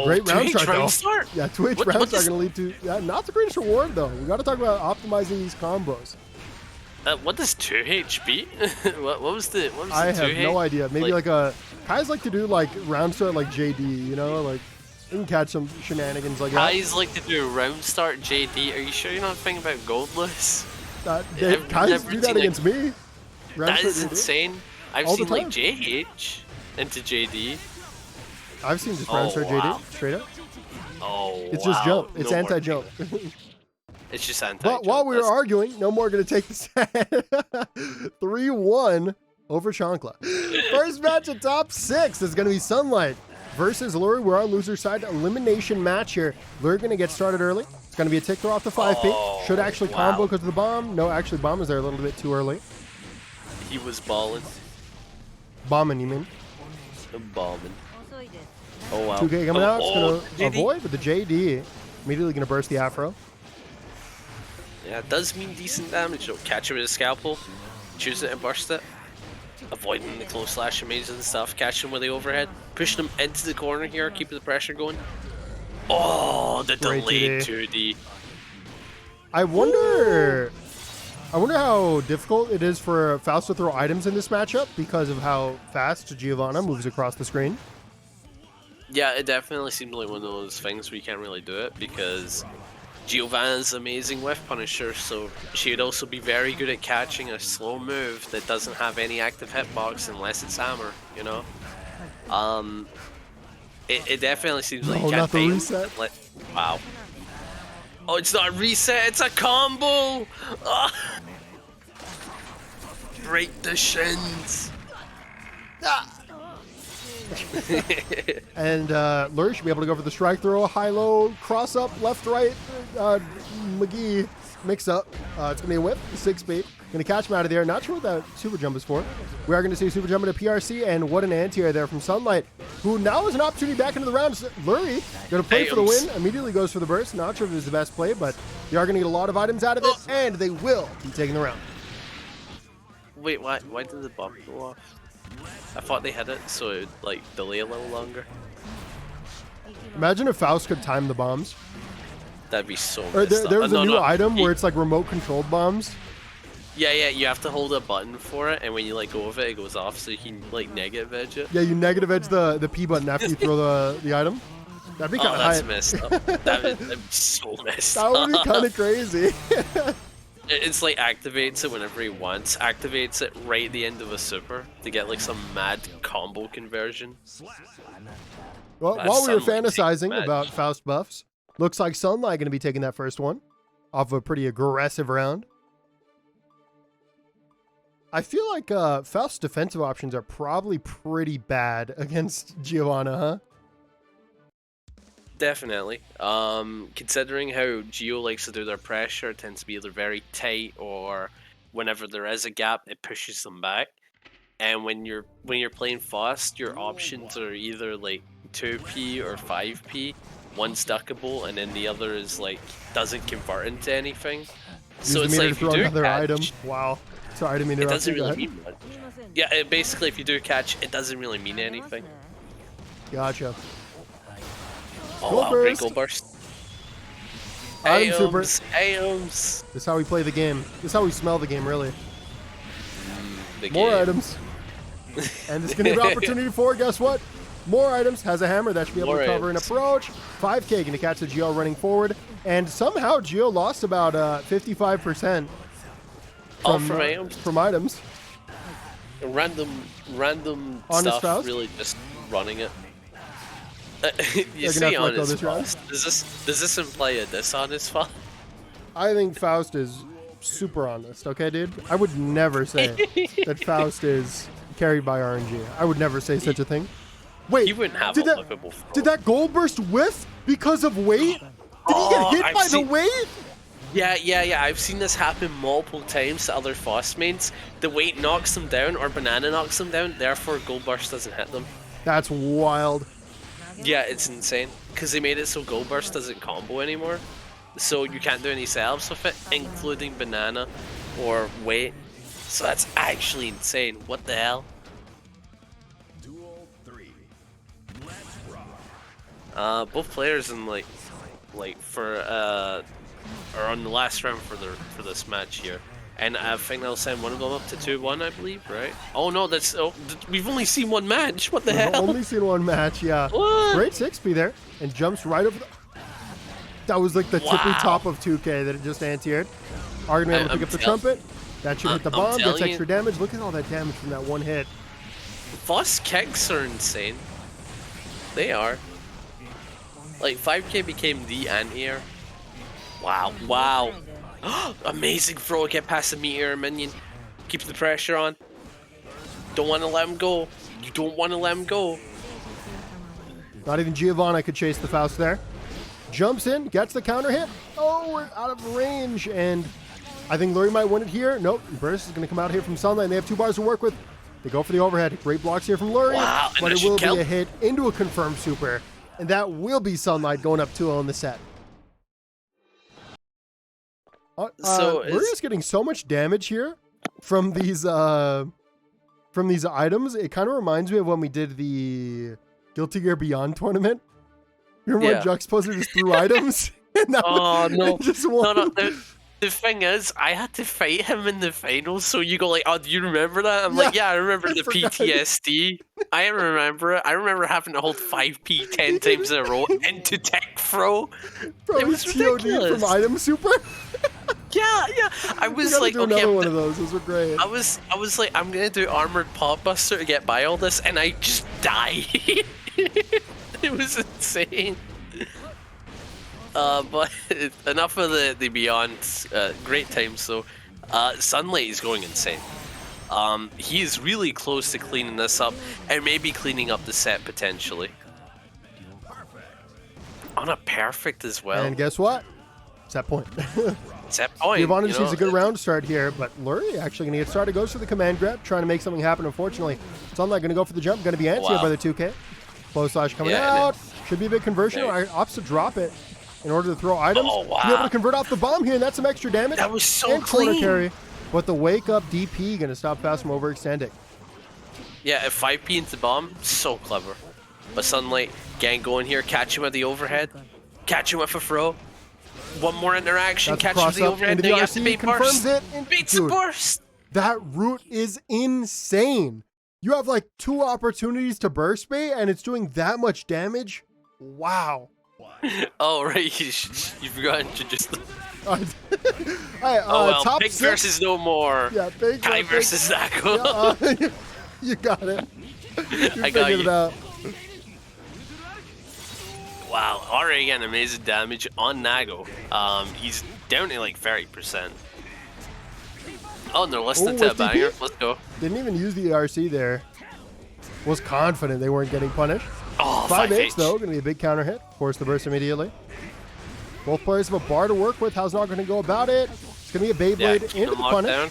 Speaker 1: Great round start. Yeah, Twitch round start gonna lead to not the greatest reward though. We got to talk about optimizing these combos.
Speaker 2: What does 2H beat? what was the 2H?
Speaker 1: I have no idea. Maybe like a guys like to do like round start like JD, you know, like You can catch some shenanigans like that.
Speaker 2: Guys like to do round start JD. Are you sure you're not thinking about Goldless?
Speaker 1: Guys do that against me.
Speaker 2: That is insane. I've seen like JH into JD.
Speaker 1: I've seen just round start JD straight up.
Speaker 2: Oh,
Speaker 1: it's just jump. It's anti-jump.
Speaker 2: It's just anti-jump.
Speaker 1: But while we were arguing, no more going to take the set. 3-1 over Chankla. First match of top 6 is going to be Sunlight versus Lurry. We're on loser side. Elimination match here. Lurry going to get started early. It's going to be a tick throw off the 5P. Should actually combo because of the bomb. No, actually bomb is there a little bit too early.
Speaker 2: He was balling.
Speaker 1: Bombing, you mean?
Speaker 2: Bombing. Oh wow.
Speaker 1: 2K coming out. It's going to avoid with the JD. Immediately going to burst the afro.
Speaker 2: Yeah, it does mean decent damage. Don't catch him with a scalpel. Choose it and burst it. Avoiding the close slash amazing and stuff. Catch him with the overhead. Pushing him into the corner here. Keeping the pressure going. Oh, the delayed 2D.
Speaker 1: I wonder how difficult it is for Faust to throw items in this matchup because of how fast Giovanna moves across the screen.
Speaker 2: Yeah, it definitely seems like one of those things where you can't really do it because Giovanna's amazing with Punisher, so she would also be very good at catching a slow move that doesn't have any active hitbox unless it's hammer, you know? It definitely seems like you can't
Speaker 1: the reset.
Speaker 2: Wow. Oh, it's not a reset, it's a combo! Oh. Break the shins! Ah.
Speaker 1: And Lurry should be able to go for the strike throw, high-low, cross-up, left-right, McGee mix-up. It's going to be a whip, 6-speed. Going to catch him out of there. Not sure what that super jump is for. We are going to see super jump into PRC, and what an anti-air there from Sunlight, who now has an opportunity back into the round. Lurry going to play for the win, immediately goes for the burst. Not sure if it was the best play, but they are going to get a lot of items out of it, and they will be taking the round.
Speaker 2: Wait, why did the bomb go off? I thought they had it, so it would like delay a little longer.
Speaker 1: Imagine if Faust could time the bombs.
Speaker 2: That'd be so
Speaker 1: there was a new item where it's like remote controlled bombs.
Speaker 2: Yeah, you have to hold a button for it, and when you let go of it, it goes off, so you can like negative edge it.
Speaker 1: Yeah, you negative edge the P button after you throw the item. That'd be kind of
Speaker 2: that's messed up. That'd be so messed
Speaker 1: That
Speaker 2: up.
Speaker 1: would be kind of crazy.
Speaker 2: It's like activates it whenever he wants. Activates it right at the end of a super to get like some mad combo conversion.
Speaker 1: Well, while we were fantasizing about Faust buffs, looks like Sunlight going to be taking that first one off a pretty aggressive round. I feel like Faust's defensive options are probably pretty bad against Giovanna, huh?
Speaker 2: Definitely. Considering how Geo likes to do their pressure, it tends to be either very tight or whenever there is a gap, it pushes them back. And when you're playing Faust, your options are either like 2P or 5P. One's duckable, and then the other is like doesn't convert into anything. So it's like if you do
Speaker 1: another item. Wow. Sorry, I didn't mean to interrupt.
Speaker 2: It doesn't really mean much. Yeah, basically, if you do catch, it doesn't really mean anything.
Speaker 1: Gotcha.
Speaker 2: Oh wow, great gold burst.
Speaker 1: Item super.
Speaker 2: Items.
Speaker 1: This is how we play the game. This is how we smell the game, really. More items. And it's going to be an opportunity for, guess what? More items. Has a hammer that should be able to cover an approach. 5K going to catch the Geo running forward. And somehow Geo lost about 55% from items.
Speaker 2: Random stuff, really just running it. You see on his Faust. Does this imply a diss on his Faust?
Speaker 1: I think Faust is super honest, okay, dude? I would never say that Faust is carried by RNG. I would never say such a thing. Wait,
Speaker 2: he wouldn't have
Speaker 1: did that gold burst whiff because of weight? Did he get hit by the weight?
Speaker 2: Yeah. I've seen this happen multiple times to other Faust mains. The weight knocks them down, or banana knocks them down, therefore gold burst doesn't hit them.
Speaker 1: That's wild.
Speaker 2: Yeah, it's insane. Because they made it so gold burst doesn't combo anymore. So you can't do any setups with it, including banana or weight. So that's actually insane. What the hell? Both players in are on the last round for this match here. And I think they'll send one of them up to 2-1, I believe, right? Oh no, we've only seen one match. What the
Speaker 1: We've
Speaker 2: hell?
Speaker 1: only seen one match, yeah.
Speaker 2: What?
Speaker 1: Great 6P there, and jumps right over the... That was like the tippy top of 2K that it just anti-aired. Are going to be able to pick up the trumpet. That should hit the bomb, gets extra damage. Look at all that damage from that one hit.
Speaker 2: Faust kicks are insane. They are. Like, 5K became the anti-air. Wow, wow. Amazing throw, get past the meteor minion. Keep the pressure on. Don't want to let him go. You don't want to let him go.
Speaker 1: Not even Giovanna could chase the Faust there. Jumps in, gets the counter hit. Oh, we're out of range, and I think Lurry might win it here. Nope, Burst is going to come out here from Sunlight, and they have 2 bars to work with. They go for the overhead. Great blocks here from Lurry,
Speaker 2: wow,
Speaker 1: but it will be a hit into a confirmed super, and that will be Sunlight going up 2-0 in the set. Lurry is getting so much damage here from these items. It kind of reminds me of when we did the Guilty Gear Beyond tournament. Remember when Juxtaposer just threw items?
Speaker 2: Oh no!
Speaker 1: Just won.
Speaker 2: No. The thing is, I had to fight him in the finals. So you go like, "Oh, do you remember that?" I'm like, "Yeah, I remember the PTSD. I remember it. I remember having to hold 5P 10 times in a row into tech throw.
Speaker 1: Bro,
Speaker 2: it was ridiculous.
Speaker 1: From Item Super.
Speaker 2: Yeah. I was like,
Speaker 1: do another one of those. Those were great.
Speaker 2: I was like, I'm gonna do Armored Pot Buster to get by all this, and I just died. It was insane. But enough of the Beyond. Great times though. Sunlight is going insane. He is really close to cleaning this up, and maybe cleaning up the set potentially. On a perfect as well.
Speaker 1: And guess what? Set point.
Speaker 2: Set point.
Speaker 1: Giovanna just needs a good round start here, but Lurry actually going to get started. Goes for the command grab, trying to make something happen. Unfortunately, Sunlight going to go for the jump. Going to be anti by the 2K. Flow slash coming out. Should be a big conversion. Opts to drop it in order to throw items.
Speaker 2: Oh, wow.
Speaker 1: To be able to convert off the bomb here, and that's some extra damage.
Speaker 2: That was so
Speaker 1: and
Speaker 2: clean.
Speaker 1: Corner carry. But the wake up DP going to stop Faust from overextending.
Speaker 2: Yeah, if 5P into bomb, so clever. But Sunlight, gang going here, catch him at the overhead, catch him with a throw. One more interaction,
Speaker 1: That's
Speaker 2: catch him at the overhead, then you have to bait burst. Beats the burst!
Speaker 1: That route is insane. You have like 2 opportunities to burst bait, and it's doing that much damage? Wow.
Speaker 2: Oh, right, you forgot to just...
Speaker 1: Oh well, top
Speaker 2: Big
Speaker 1: 6
Speaker 2: versus no more.
Speaker 1: Yeah, Big
Speaker 2: Kai versus Nago.
Speaker 1: Yeah, you got it.
Speaker 2: I got you.
Speaker 1: It out.
Speaker 2: Wow, already getting amazing damage on Nago. He's down to like 30%. Oh, and they're listening to a banger. Let's go.
Speaker 1: Didn't even use the ARC there. Was confident they weren't getting punished.
Speaker 2: Oh,
Speaker 1: 5H though, going to be a big counter hit. Force the burst immediately. Both players have a bar to work with. How's not going to go about it? It's going to be a Beyblade into the punish.
Speaker 2: Down.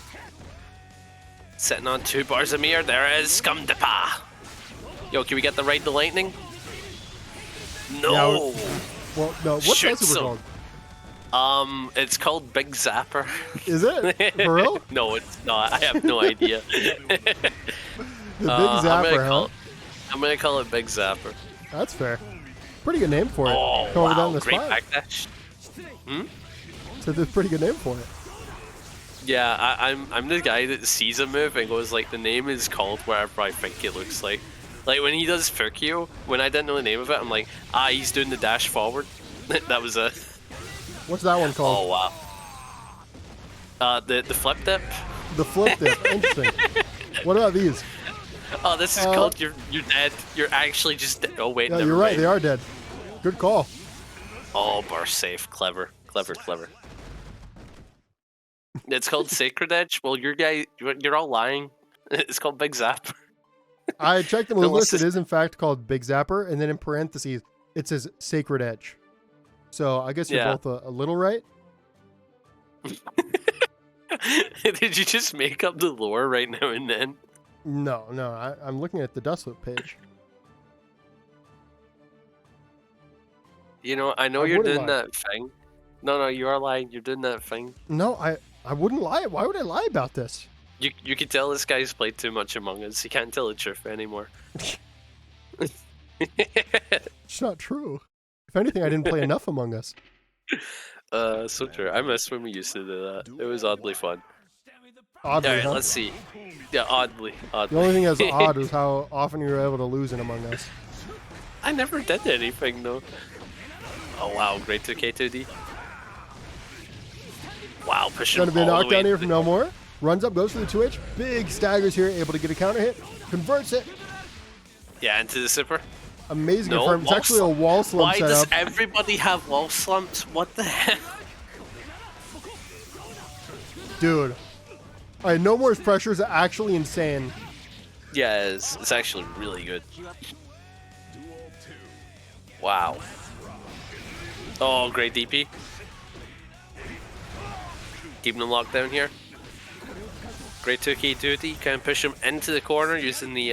Speaker 2: Sitting on 2 bars of mirror. There is Scum de Pa. Yo, can we get the Ride the Lightning? No.
Speaker 1: Yeah, well, no. What's that super called?
Speaker 2: It's called Big Zapper.
Speaker 1: Is it? For real?
Speaker 2: No, it's not. I have no idea.
Speaker 1: The Big Zapper,
Speaker 2: I'm gonna call it Big Zapper.
Speaker 1: That's fair. Pretty good name for it.
Speaker 2: Oh,
Speaker 1: Coming
Speaker 2: wow.
Speaker 1: down the
Speaker 2: Great
Speaker 1: spot.
Speaker 2: backdash.
Speaker 1: So there's a pretty good name for it.
Speaker 2: Yeah, I'm the guy that sees a move and goes like, the name is called wherever I think it looks like. Like when he does Fukio, when I didn't know the name of it, I'm like, he's doing the dash forward. That was a...
Speaker 1: What's that one called?
Speaker 2: Oh, wow. The flip dip.
Speaker 1: The flip dip. Interesting. What about these?
Speaker 2: Oh, this is called you're dead. You're actually just dead. Oh, wait,
Speaker 1: Yeah,
Speaker 2: never
Speaker 1: you're right.
Speaker 2: mind.
Speaker 1: They are dead. Good call.
Speaker 2: Oh, burst safe. Clever. It's called Sacred Edge. Well, you're all lying. It's called Big Zapper.
Speaker 1: I checked the move list. It is in fact called Big Zapper, and then in parentheses it says Sacred Edge. So I guess you're both a little right.
Speaker 2: Did you just make up the lore right now and then?
Speaker 1: No. I'm looking at the Dustloop page.
Speaker 2: You know, I know you're doing that thing. No, you are lying. You're doing that thing.
Speaker 1: No, I wouldn't lie. Why would I lie about this?
Speaker 2: You can tell this guy's played too much Among Us. He can't tell the truth anymore.
Speaker 1: It's not true. If anything, I didn't play enough Among Us.
Speaker 2: So true. I miss when we used to do that. It was oddly fun.
Speaker 1: Oddly,
Speaker 2: Alright,
Speaker 1: huh?
Speaker 2: let's see. Yeah, oddly.
Speaker 1: The only thing that's odd is how often you were able to lose in Among Us.
Speaker 2: I never did anything though. Oh wow, great 2K2D. Wow, pushing
Speaker 1: Gonna be a
Speaker 2: all the way
Speaker 1: knockdown here
Speaker 2: into
Speaker 1: from
Speaker 2: the-
Speaker 1: No More. Runs up, goes for the 2H. Big staggers here, able to get a counter hit. Converts it.
Speaker 2: Yeah, into the super.
Speaker 1: Amazing
Speaker 2: No,
Speaker 1: confirm. It's
Speaker 2: wall
Speaker 1: actually a
Speaker 2: slump.
Speaker 1: wall slump
Speaker 2: Why does
Speaker 1: setup.
Speaker 2: everybody have wall slumps? What the hell?
Speaker 1: Dude. Alright, No More's pressure is actually insane.
Speaker 2: Yeah, it's actually really good. Wow. Oh, great DP. Keeping him locked down here. Great 2K2D. Can push him into the corner using the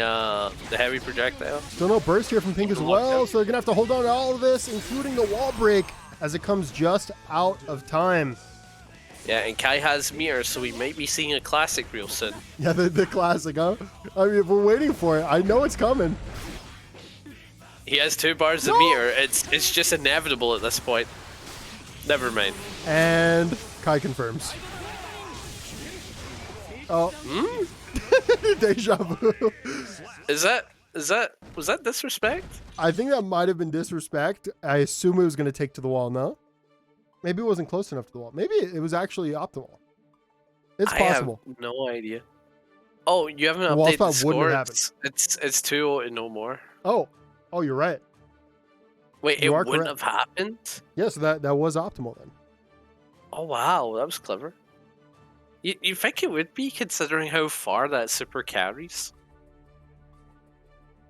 Speaker 2: heavy projectile.
Speaker 1: Still no burst here from Pink as well, so they're gonna have to hold on to all of this, including the wall break, as it comes just out of time.
Speaker 2: Yeah, and Kai has mirror, so we might be seeing a classic real soon.
Speaker 1: Yeah, the classic, huh? I mean, we're waiting for it. I know it's coming.
Speaker 2: He has 2 bars of meter. It's just inevitable at this point. Never mind.
Speaker 1: And Kai confirms. Oh. Deja vu.
Speaker 2: Was that disrespect?
Speaker 1: I think that might have been disrespect. I assume it was going to take to the wall, no? Maybe it wasn't close enough to the wall. Maybe it was actually optimal. It's possible.
Speaker 2: I have no idea. Oh, you haven't
Speaker 1: The wall
Speaker 2: updated
Speaker 1: spot
Speaker 2: the
Speaker 1: wouldn't
Speaker 2: score?
Speaker 1: happen.
Speaker 2: It's 2-0 and no more.
Speaker 1: Oh. Oh, you're right.
Speaker 2: Wait,
Speaker 1: You
Speaker 2: it
Speaker 1: are
Speaker 2: wouldn't
Speaker 1: correct.
Speaker 2: have happened?
Speaker 1: Yeah, so that was optimal then.
Speaker 2: Oh wow, that was clever. You think it would be, considering how far that super carries?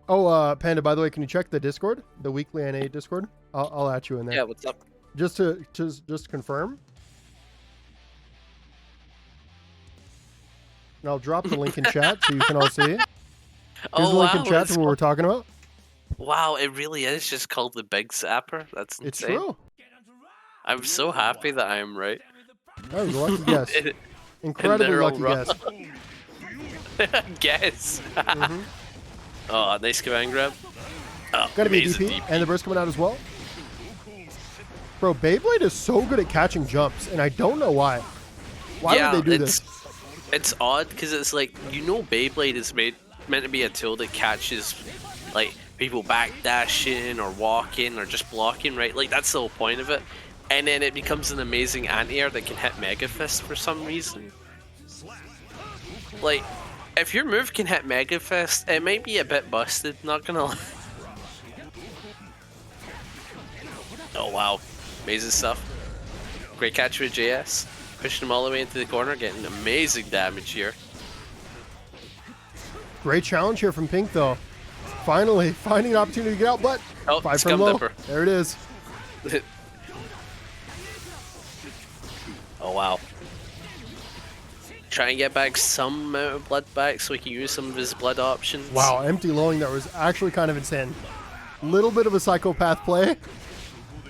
Speaker 1: Oh, Panda, by the way, can you check the Discord? The weekly NA Discord? I'll add you in there.
Speaker 2: Yeah, what's up?
Speaker 1: Just to confirm. And I'll drop the link in chat so you can all see. Here's
Speaker 2: Oh
Speaker 1: the link in
Speaker 2: wow,
Speaker 1: chat
Speaker 2: it's
Speaker 1: to what we're talking about.
Speaker 2: wow, it really is just called the Big Zapper. That's insane.
Speaker 1: It's true.
Speaker 2: I'm so happy that I am right.
Speaker 1: That was a lucky guess. Incredibly
Speaker 2: they're all
Speaker 1: lucky
Speaker 2: wrong.
Speaker 1: guess.
Speaker 2: Guess.
Speaker 1: Mm-hmm.
Speaker 2: Oh, nice command grab. Oh,
Speaker 1: Gotta be a
Speaker 2: amazing
Speaker 1: DP, and the burst coming out as well. Bro, Beyblade is so good at catching jumps, and I don't know why. Why
Speaker 2: yeah,
Speaker 1: would they do this?
Speaker 2: It's odd because it's like, you know, Beyblade is meant to be a tool that catches like people backdashing or walking or just blocking, right? Like that's the whole point of it. And then it becomes an amazing anti-air that can hit Mega Fist for some reason. Like, if your move can hit Mega Fist, it might be a bit busted, not gonna lie. Oh wow, amazing stuff. Great catch with JS. Pushing him all the way into the corner, getting amazing damage here.
Speaker 1: Great challenge here from Pink, though. Finally, finding an opportunity to get out, but
Speaker 2: Oh,
Speaker 1: 5
Speaker 2: Scum
Speaker 1: from low.
Speaker 2: Dipper.
Speaker 1: There it is.
Speaker 2: Oh wow. Try and get back some amount of blood back so we can use some of his blood options.
Speaker 1: Wow, empty lowing that was actually kind of insane. Little bit of a psychopath play.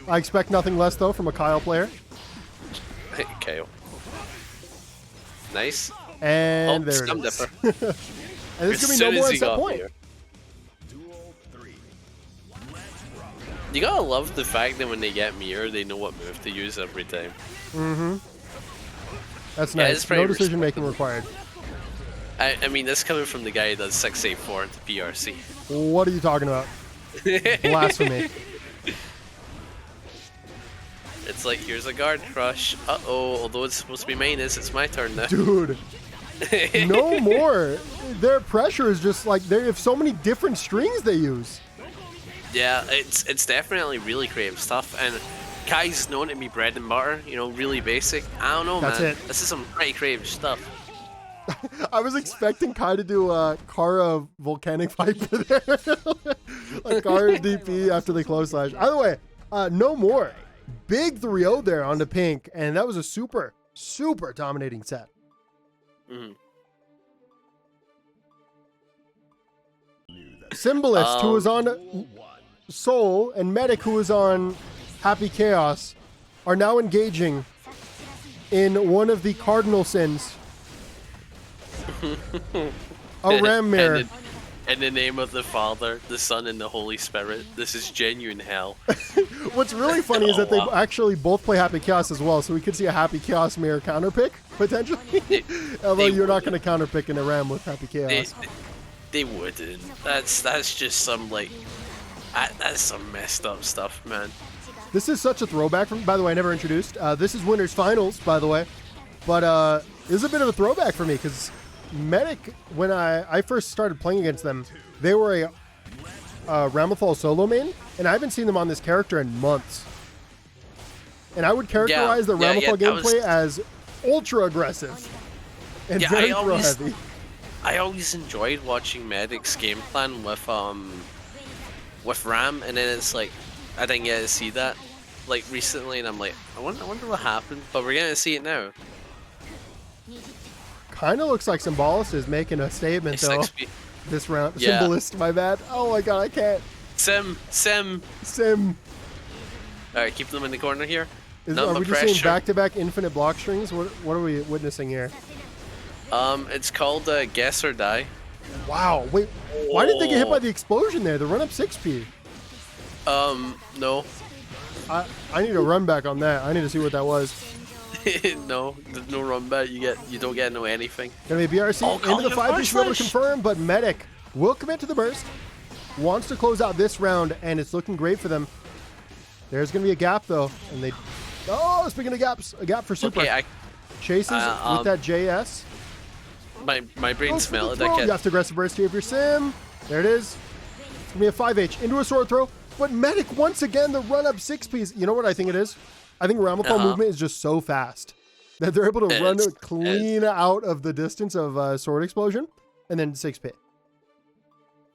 Speaker 1: I expect nothing less, though, from a Kyle player.
Speaker 2: KO. Nice.
Speaker 1: And
Speaker 2: Oh,
Speaker 1: there
Speaker 2: Scum
Speaker 1: it is.
Speaker 2: Dipper.
Speaker 1: And this
Speaker 2: As
Speaker 1: is going to
Speaker 2: soon
Speaker 1: be no more
Speaker 2: as
Speaker 1: on
Speaker 2: he
Speaker 1: set
Speaker 2: got
Speaker 1: point.
Speaker 2: here. You gotta love the fact that when they get mirror, they know what move to use every time.
Speaker 1: Mm-hmm. That's
Speaker 2: Yeah,
Speaker 1: nice.
Speaker 2: it's pretty
Speaker 1: No decision making required.
Speaker 2: I mean, this coming from the guy who does 684 into PRC.
Speaker 1: What are you talking about? Blasphemy.
Speaker 2: It's like, here's a guard crush. Uh-oh, although it's supposed to be minus, it's my turn now.
Speaker 1: Dude. No more. Their pressure is just like, they have so many different strings they use.
Speaker 2: Yeah, it's definitely really creative stuff, and Kai's known to be bread and butter, you know, really basic. I don't know,
Speaker 1: That's
Speaker 2: man.
Speaker 1: it.
Speaker 2: This is some pretty creative stuff.
Speaker 1: I was expecting Kai to do a Kara volcanic viper there. Like Kara DP after the close slash. Either way, no more. Big 3-0 there onto Pink, and that was a super, super dominating set.
Speaker 2: Mhm.
Speaker 1: Symbolist, who was on Soul, and Medic, who was on Happy Chaos, are now engaging in one of the cardinal sins. A ram mirror.
Speaker 2: In the name of the Father, the Son, and the Holy Spirit, this is genuine hell.
Speaker 1: What's really funny is that
Speaker 2: Oh, wow.
Speaker 1: they actually both play Happy Chaos as well, so we could see a Happy Chaos mirror counter pick. potentially. Although you're not going to counterpick in a Ram with Happy Chaos.
Speaker 2: They wouldn't. That's just some like that's some messed up stuff, man.
Speaker 1: This is such a throwback. By the way, I never introduced. This is Winners Finals, by the way. But this is a bit of a throwback for me because Medic, when I first started playing against them, they were a Ramlethal solo main, and I haven't seen them on this character in months. And I would characterize the Ramlethal gameplay as ultra aggressive and very throw heavy.
Speaker 2: I always enjoyed watching Medic's game plan with Ram, and then it's like I didn't get to see that like recently, and I'm like, I wonder what happened, but we're getting to see it now.
Speaker 1: Kind of looks like Symbolist is making a statement though. This round, Symbolist, my bad. Oh my god, I can't.
Speaker 2: Sim. All right, keep them in the corner here.
Speaker 1: Are we just seeing back-to-back infinite block strings? What are we witnessing here?
Speaker 2: It's called Guess or Die.
Speaker 1: Wow, wait, why didn't they get hit by the explosion there? The run up 6P.
Speaker 2: No.
Speaker 1: I need a run back on that. I need to see what that was.
Speaker 2: No, there's no run back. You don't get no anything.
Speaker 1: Gonna be BRC into the 5P should be able to confirm, but Medic will commit to the burst. Wants to close out this round, and it's looking great for them. There's gonna be a gap though, and they. Oh, speaking of gaps, a gap for Super.
Speaker 2: Okay,
Speaker 1: Chases with that JS.
Speaker 2: My brain smelled it.
Speaker 1: You have to aggressive burst here for your Sim. There it is. It's gonna be a 5H into a sword throw, but Medic once again the run up 6Ps. You know what I think it is? I think Ramlethal movement is just so fast that they're able to run it clean out of the distance of sword explosion and then 6P.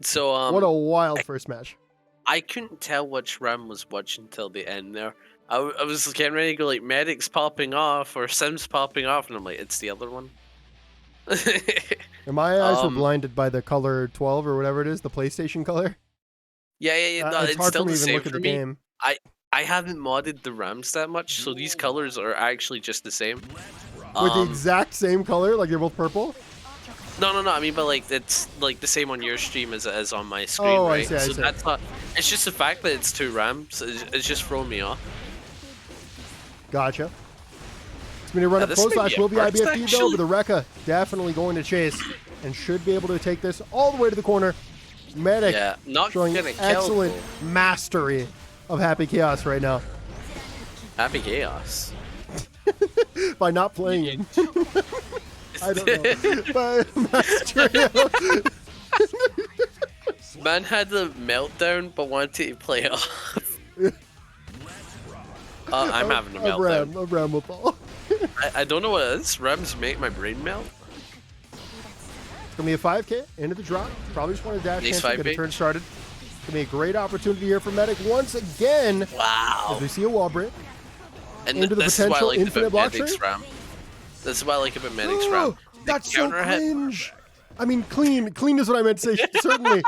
Speaker 2: So
Speaker 1: what a wild first match.
Speaker 2: I couldn't tell which Ram was watching till the end there. I was getting ready to go like Medic's popping off or Sim's popping off, and I'm like, it's the other one.
Speaker 1: And my eyes were blinded by the color 12 or whatever it is, the PlayStation color.
Speaker 2: Yeah. No,
Speaker 1: it's hard
Speaker 2: still
Speaker 1: for me to
Speaker 2: the
Speaker 1: even
Speaker 2: same
Speaker 1: look at
Speaker 2: for
Speaker 1: the
Speaker 2: me.
Speaker 1: game.
Speaker 2: I haven't modded the Rams that much, so these colors are actually just the same.
Speaker 1: With the exact same color, like they're both purple?
Speaker 2: No. I mean, but like it's like the same on your stream as on my screen,
Speaker 1: oh,
Speaker 2: right?
Speaker 1: I see.
Speaker 2: That's not. It's just the fact that it's two Rams. It's just throwing me off.
Speaker 1: Gotcha. It's going to run up close slash will be IBFD though, but the Rekka definitely going to chase and should be able to take this all the way to the corner. Medic showing excellent mastery of Happy Chaos right now.
Speaker 2: Happy Chaos.
Speaker 1: By not playing it. I don't know. By mastery.
Speaker 2: Man had the meltdown but wanted to play it off. I'm having a meltdown.
Speaker 1: A Ram with ball.
Speaker 2: I don't know what it is. Rams make my brain melt.
Speaker 1: It's going to be a 5K into the drop. Probably just want to dash chance to get a turn started. It's going to be a great opportunity here for Medic once again.
Speaker 2: Wow.
Speaker 1: As we see a wall break.
Speaker 2: And
Speaker 1: into the potential infinite block tree.
Speaker 2: This is what I like about Medic's Ram.
Speaker 1: That's so cringe. I mean, clean. Clean is what I meant to say, certainly.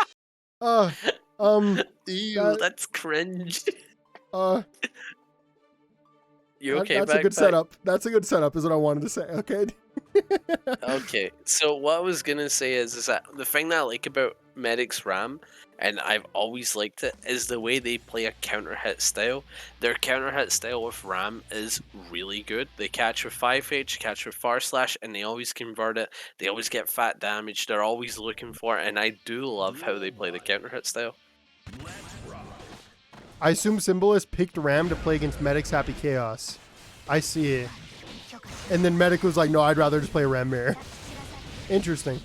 Speaker 2: Ew, that's cringe. You okay,
Speaker 1: that's a good setup. That's a good setup, is what I wanted to say. Okay.
Speaker 2: Okay. So what I was gonna say is that the thing that I like about Medic's Ram, and I've always liked it, is the way they play a counter hit style. Their counter hit style with Ram is really good. They catch with 5H, catch with far slash, and they always convert it. They always get fat damage. They're always looking for it, and I do love how they play the counter hit style.
Speaker 1: I assume Symbolist picked Ram to play against Medic's Happy Chaos. I see it. And then Medic was like, no, I'd rather just play Ram Mirror. Interesting.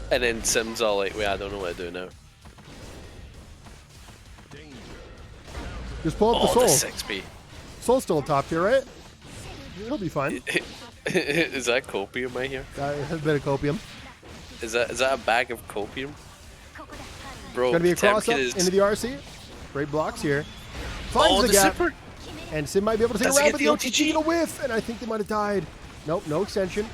Speaker 2: And then Sim's all like, wait, I don't know what to do now.
Speaker 1: Just pull up the Soul.
Speaker 2: The 6P.
Speaker 1: Soul's still top tier, right? He'll be fine.
Speaker 2: Is that copium right here?
Speaker 1: A bit of copium.
Speaker 2: Is that a bag of copium? Bro,
Speaker 1: gonna be a cross up into the RC. Great blocks here. Finds the gap.
Speaker 2: Super.
Speaker 1: And Sim might be able to take a round, but the OTG to whiff, and I think they might have died. Nope, no extension.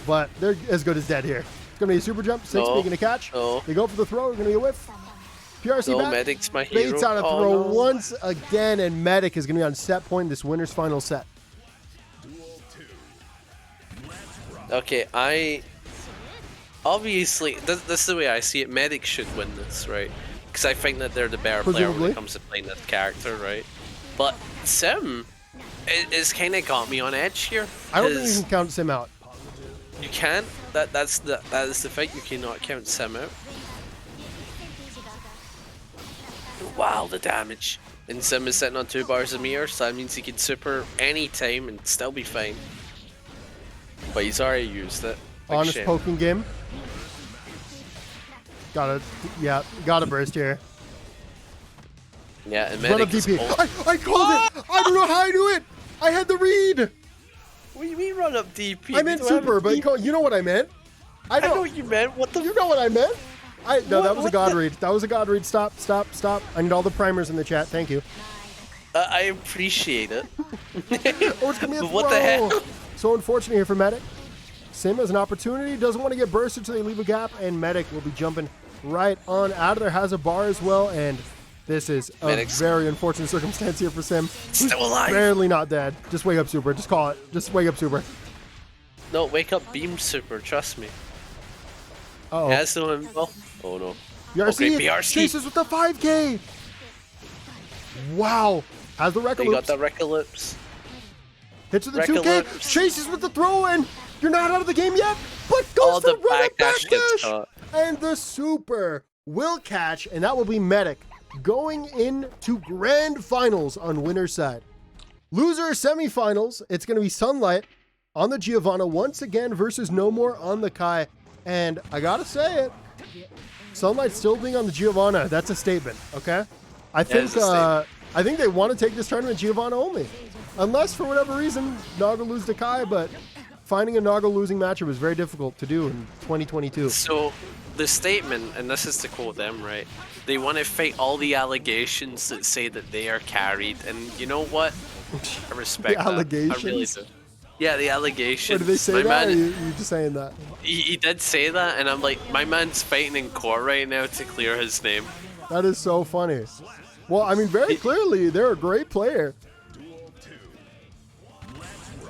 Speaker 1: But they're as good as dead here. It's gonna be a super jump. 6 making a catch. They go for the throw. Gonna be a whiff. PRC back.
Speaker 2: Medic's my hero.
Speaker 1: Baits on a throw once again, and Medic is gonna be on set point in this winner's final set.
Speaker 2: Okay, obviously, this is the way I see it. Medic should win this, right? Because I think that they're the better player when it comes to playing that character, right? But Sim it's kind of got me on edge here.
Speaker 1: I don't think you can count Sim out.
Speaker 2: You can't. That is the fight. You cannot count Sim out. Wow, the damage. And Sim is sitting on 2 bars of meter, so that means he can super any time and still be fine. But he's already used it. Big
Speaker 1: Honest
Speaker 2: shame.
Speaker 1: poking game. Gotta burst here.
Speaker 2: Yeah, and
Speaker 1: Run up
Speaker 2: Medic
Speaker 1: DP. I called it! I don't know how I do it! I had the read!
Speaker 2: What do you mean run up DP?
Speaker 1: I meant super, but you know what I meant.
Speaker 2: I know what you meant. What the?
Speaker 1: You know what I meant? No, that was a god
Speaker 2: the?
Speaker 1: read. That was a god read. Stop. I need all the primers in the chat. Thank you.
Speaker 2: I appreciate it.
Speaker 1: Oh, it's gonna be a throw.
Speaker 2: What the heck?
Speaker 1: So unfortunate here for Medic. Sim has an opportunity. Doesn't want to get bursted until they leave a gap, and Medic will be jumping right on out of there. Has a bar as well, and this is a very unfortunate circumstance here for Sim.
Speaker 2: Still alive.
Speaker 1: Barely not dead. Just wake up, super. Just call it. Just wake up, super.
Speaker 2: No, wake up, beam super. Trust me.
Speaker 1: Uh-oh.
Speaker 2: Has no info. Oh no.
Speaker 1: PRC,
Speaker 2: Okay, PRC.
Speaker 1: chases with the 5K. Wow. Has the Recoloopse.
Speaker 2: You got the Recoloopse.
Speaker 1: Hits with the 2K.
Speaker 2: Recoloopse.
Speaker 1: Chases with the throw in. You're not out of the game yet, but goes
Speaker 2: the
Speaker 1: for run
Speaker 2: back dash gets caught.
Speaker 1: And the super will catch, and that will be Medic going into grand finals on winner's side. Loser semifinals, it's going to be Sunlight on the Giovanna once again versus No More on the Kai. And I gotta say it, Sunlight still being on the Giovanna. That's a statement, okay? I think they want to take this tournament Giovanna only, unless for whatever reason Nago lose to Kai. But finding a Nago losing matchup is very difficult to do in 2022.
Speaker 2: So the statement, and this is to quote them, right? They want to fight all the allegations that say that they are carried, and you know what? I respect
Speaker 1: The
Speaker 2: that.
Speaker 1: allegations?
Speaker 2: I really do. Yeah, the allegations.
Speaker 1: Or did they say
Speaker 2: my
Speaker 1: that?
Speaker 2: Man,
Speaker 1: Or you just saying that?
Speaker 2: he did say that, and I'm like, my man's fighting in court right now to clear his name.
Speaker 1: That is so funny. Well, I mean, very clearly, they're a great player.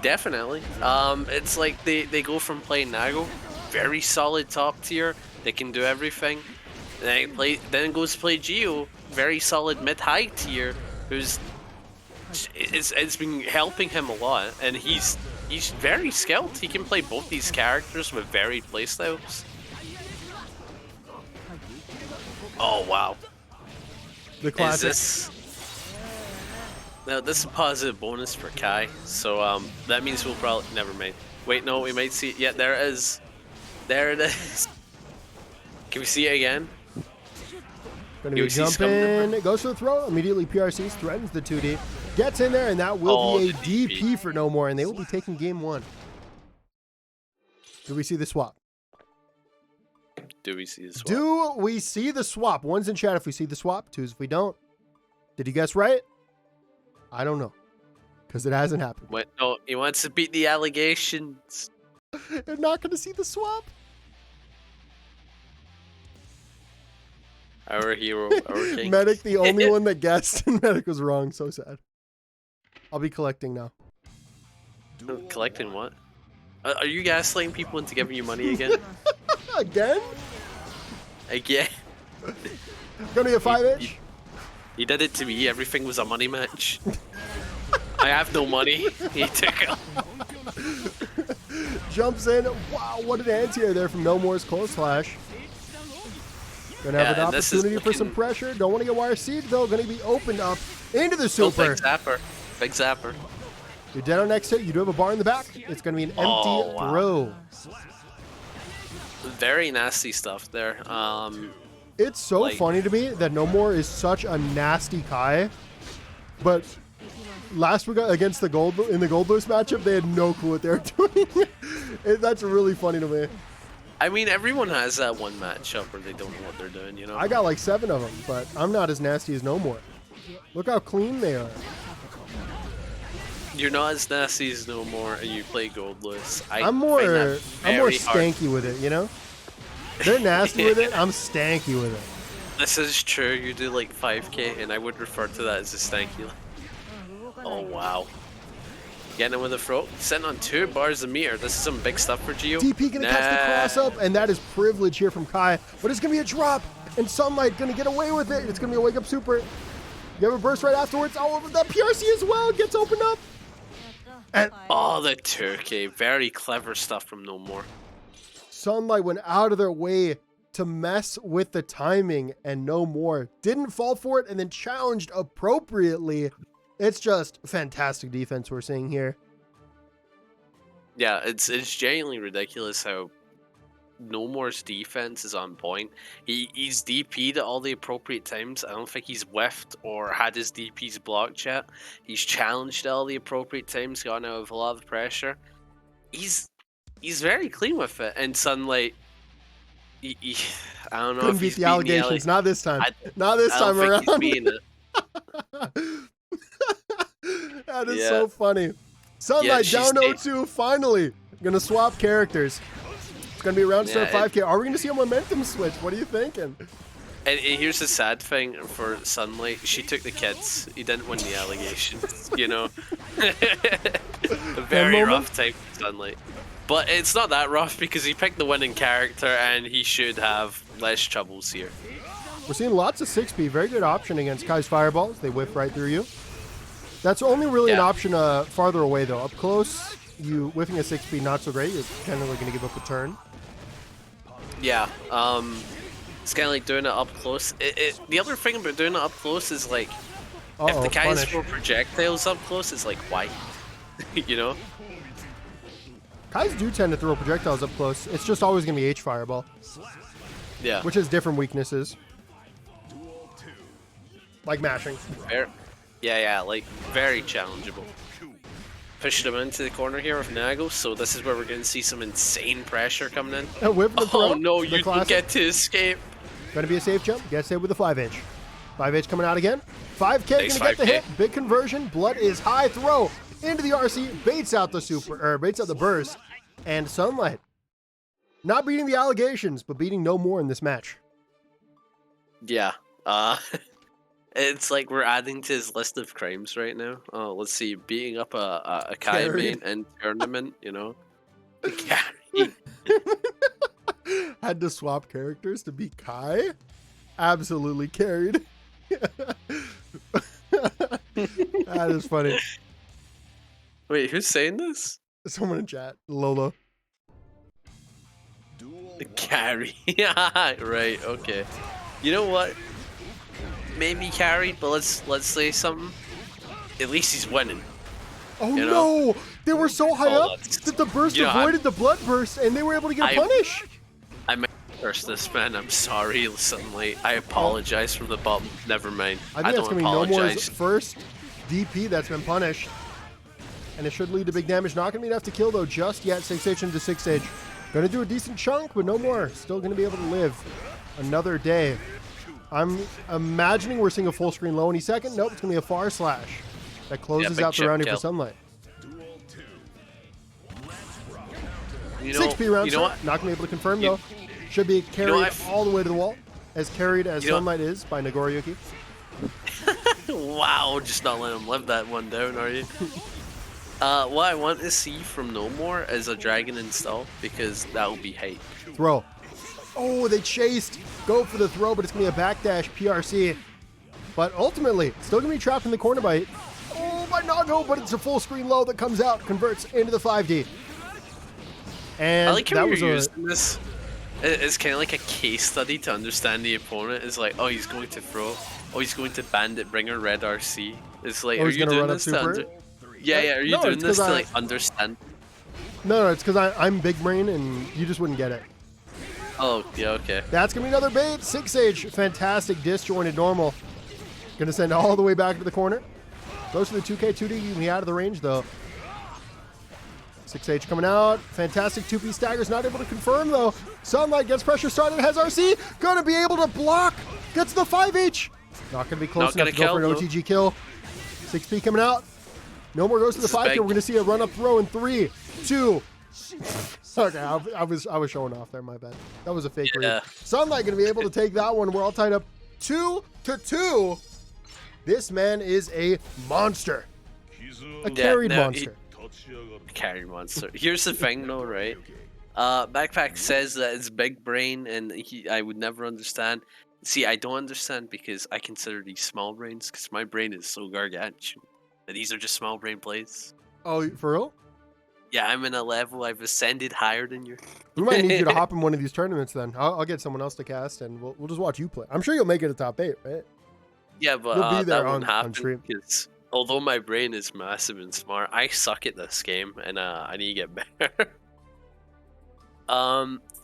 Speaker 2: Definitely. It's like they go from playing Nago, very solid top tier, they can do everything. Then goes to play Geo, very solid mid-high tier, it's been helping him a lot, and he's very skilled. He can play both these characters with varied playstyles. Oh wow.
Speaker 1: The classic.
Speaker 2: Now this is a positive bonus for Kai, so that means we'll probably never mind. Wait, no, we might see. Yeah, there it is. There it is. Can we see it again?
Speaker 1: Gonna be jumping. It goes for the throw. Immediately PRCs, threatens the 2D. Gets in there, and that will be a DP for No More, and they will be taking game 1. Do we see the swap?
Speaker 2: Do we see the swap?
Speaker 1: Do we see the swap? One's in chat if we see the swap. Two's if we don't. Did you guess right? I don't know. Because it hasn't happened.
Speaker 2: What? No, he wants to beat the allegations.
Speaker 1: They're not going to see the swap.
Speaker 2: Our hero, our king.
Speaker 1: Medic, the only one that guessed, and Medic was wrong. So sad. I'll be collecting now.
Speaker 2: Collecting what? Are you gaslighting people into giving you money again?
Speaker 1: Again?
Speaker 2: Again?
Speaker 1: Gonna be a 5-inch?
Speaker 2: He did it to me. Everything was a money match. I have no money. He took it.
Speaker 1: Jumps in. Wow, what an anti-air there from No More's close slash. Gonna have an opportunity for some pressure. Don't want to get wire seed though. Gonna be opened up into the super.
Speaker 2: Big zapper. Big zapper.
Speaker 1: You're dead on next hit. You do have a bar in the back. It's gonna be an empty throw.
Speaker 2: Very nasty stuff there.
Speaker 1: It's so funny to me that No More is such a nasty Kai, but last week against the Gold Boost matchup, they had no clue what they were doing. That's really funny to me.
Speaker 2: I mean, everyone has that one matchup where they don't know what they're doing, you know?
Speaker 1: I got like 7 of them, but I'm not as nasty as No More. Look how clean they are.
Speaker 2: You're not as nasty as No More, and you play Goldless.
Speaker 1: I'm more stanky with it, you know? They're nasty with it, I'm stanky with it.
Speaker 2: This is true, you do like 5k, and I would refer to that as a stanky. Oh, wow. Getting him with a throw, sitting on 2 bars a meter. This is some big stuff for Geo.
Speaker 1: DP gonna catch the cross up, and that is privilege here from Kai. But it's gonna be a drop, and Sunlight gonna get away with it. It's gonna be a wake up super. You have a burst right afterwards. Oh, that PRC as well gets opened up. And
Speaker 2: Oh, the turkey. Very clever stuff from No More.
Speaker 1: Sunlight went out of their way to mess with the timing, and No More didn't fall for it and then challenged appropriately. It's just fantastic defense we're seeing here.
Speaker 2: Yeah, it's genuinely ridiculous how No More's defense is on point. He's DP'd at all the appropriate times. I don't think he's whiffed or had his DPs blocked yet. He's challenged at all the appropriate times, gotten out of a lot of pressure. He's very clean with it. And Sunlight, I don't know
Speaker 1: Couldn't
Speaker 2: if
Speaker 1: beat
Speaker 2: he's
Speaker 1: the
Speaker 2: beaten
Speaker 1: allegations. Not this time. Not this
Speaker 2: I
Speaker 1: time
Speaker 2: don't
Speaker 1: around.
Speaker 2: think he's beaten it.
Speaker 1: That is
Speaker 2: Yeah.
Speaker 1: so funny. Sunlight
Speaker 2: she's
Speaker 1: down
Speaker 2: dead.
Speaker 1: 0-2. Finally, gonna swap characters. It's gonna be around to start 5K. Are we gonna see a momentum switch? What are you thinking?
Speaker 2: And here's the sad thing for Sunlight: she took the kids. He didn't win the allegations. You know, a very rough time for Sunlight. But it's not that rough because he picked the winning character, and he should have less troubles here.
Speaker 1: We're seeing lots of 6P. Very good option against Kai's fireballs. They whiff right through you. That's only really an option farther away, though. Up close, you whiffing a 6P, not so great. You're generally going to give up a turn.
Speaker 2: Yeah, it's kind of like doing it up close. The other thing about doing it up close is like, if the Kai's throw projectiles up close, it's like, why? You know?
Speaker 1: Kai's do tend to throw projectiles up close. It's just always going to be H fireball.
Speaker 2: Yeah.
Speaker 1: Which has different weaknesses. Like mashing.
Speaker 2: Yeah, like very challengeable. Pushing him into the corner here with Nago, so this is where we're going to see some insane pressure coming in. Oh no, you don't get to escape.
Speaker 1: Going to be a safe jump. Gets hit with a 5-inch. 5-inch coming out again. 5K going to get the hit. Big conversion. Blood is high. Throw into the RC. Baits out the baits out the burst. And Sunlight not beating the allegations, but beating No More in this match.
Speaker 2: Yeah. It's like we're adding to his list of crimes right now. Oh, let's see, beating up a Kai main in tournament, you know. Carry.
Speaker 1: Had to swap characters to be Kai. Absolutely carried. That is funny.
Speaker 2: Wait, who's saying this?
Speaker 1: Someone in chat. Lolo.
Speaker 2: The carry. Right, okay. You know what? Maybe carried, but let's say something. At least he's winning.
Speaker 1: Oh no! They were so high up that the burst avoided the blood burst, and they were able to get a punish.
Speaker 2: I might curse this, man. I'm sorry, Sunlight. I apologize from the bottom. Never mind.
Speaker 1: I think that's gonna be No More's first DP that's been punished, and it should lead to big damage. Not gonna be enough to kill though just yet. 6H into 6H. Gonna do a decent chunk, but No More still gonna be able to live another day. I'm imagining we're seeing a full screen low any second. Nope, it's going to be a far slash that closes out the round here for Sunlight. 6P round start. Not going to be able to confirm though. Should be carried all the way to the wall. As carried as Sunlight is by Nagoriyuki.
Speaker 2: Wow, just not letting him live that one down, are you? What I want to see from No More is a dragon install, because that will be hype.
Speaker 1: Throw. Oh, they chased. Go for the throw, but it's going to be a backdash PRC. But ultimately, still going to be trapped in the corner by Nago, but it's a full screen low that comes out, converts into the 5D. And
Speaker 2: I like how you're using this. It's kind of like a case study to understand the opponent. It's like, oh, he's going to throw. Oh, he's going to bandit bringer red RC. It's like, are you doing this to Yeah, are you doing this to like understand?
Speaker 1: No, it's because I'm big brain and you just wouldn't get it.
Speaker 2: Oh, yeah, okay.
Speaker 1: That's going to be another bait. 6H, fantastic disjointed normal. Going to send all the way back to the corner. Goes to the 2K, 2D, you can be out of the range though. 6H coming out. Fantastic 2P staggers, not able to confirm though. Sunlight gets pressure started, has RC. Going to be able to block. Gets the 5H. Not going to be close enough to go for an OTG kill. 6P coming out. No More goes to the 5K. We're going to see a run up throw in 3, 2. Okay, I was showing off there, my bad. That was a fake read. Sunlight going to be able to take that one. We're all tied up 2-2. This man is a monster. A carried monster.
Speaker 2: Carried monster. Here's the thing though, right? baccpack says that it's big brain and I would never understand. See, I don't understand because I consider these small brains because my brain is so gargantuan. And these are just small brain plays.
Speaker 1: Oh, for real?
Speaker 2: Yeah, I'm in a level. I've ascended higher than you.
Speaker 1: We might need you to hop in one of these tournaments then. I'll get someone else to cast, and we'll just watch you play. I'm sure you'll make it a top 8, right?
Speaker 2: Yeah, but
Speaker 1: You'll be there
Speaker 2: that won't happen
Speaker 1: stream.
Speaker 2: because although my brain is massive and smart, I suck at this game, and I need to get better.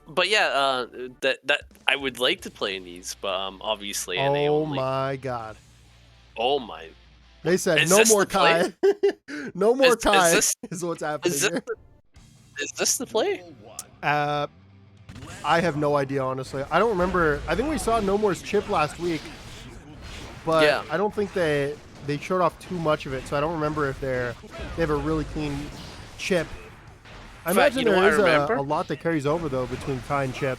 Speaker 2: But yeah, that I would like to play in these, but obviously NA
Speaker 1: Oh
Speaker 2: only.
Speaker 1: my god.
Speaker 2: Oh my.
Speaker 1: They said
Speaker 2: Is
Speaker 1: no
Speaker 2: this
Speaker 1: more
Speaker 2: the play?
Speaker 1: Kai. No more Kai is what's happening here.
Speaker 2: Is this the play?
Speaker 1: I have no idea, honestly. I don't remember. I think we saw No More's Chipp last week, but
Speaker 2: Yeah.
Speaker 1: I don't think they showed off too much of it, so I don't remember if they have a really clean Chipp. I imagine there is a lot that carries over, though, between Kai and Chipp.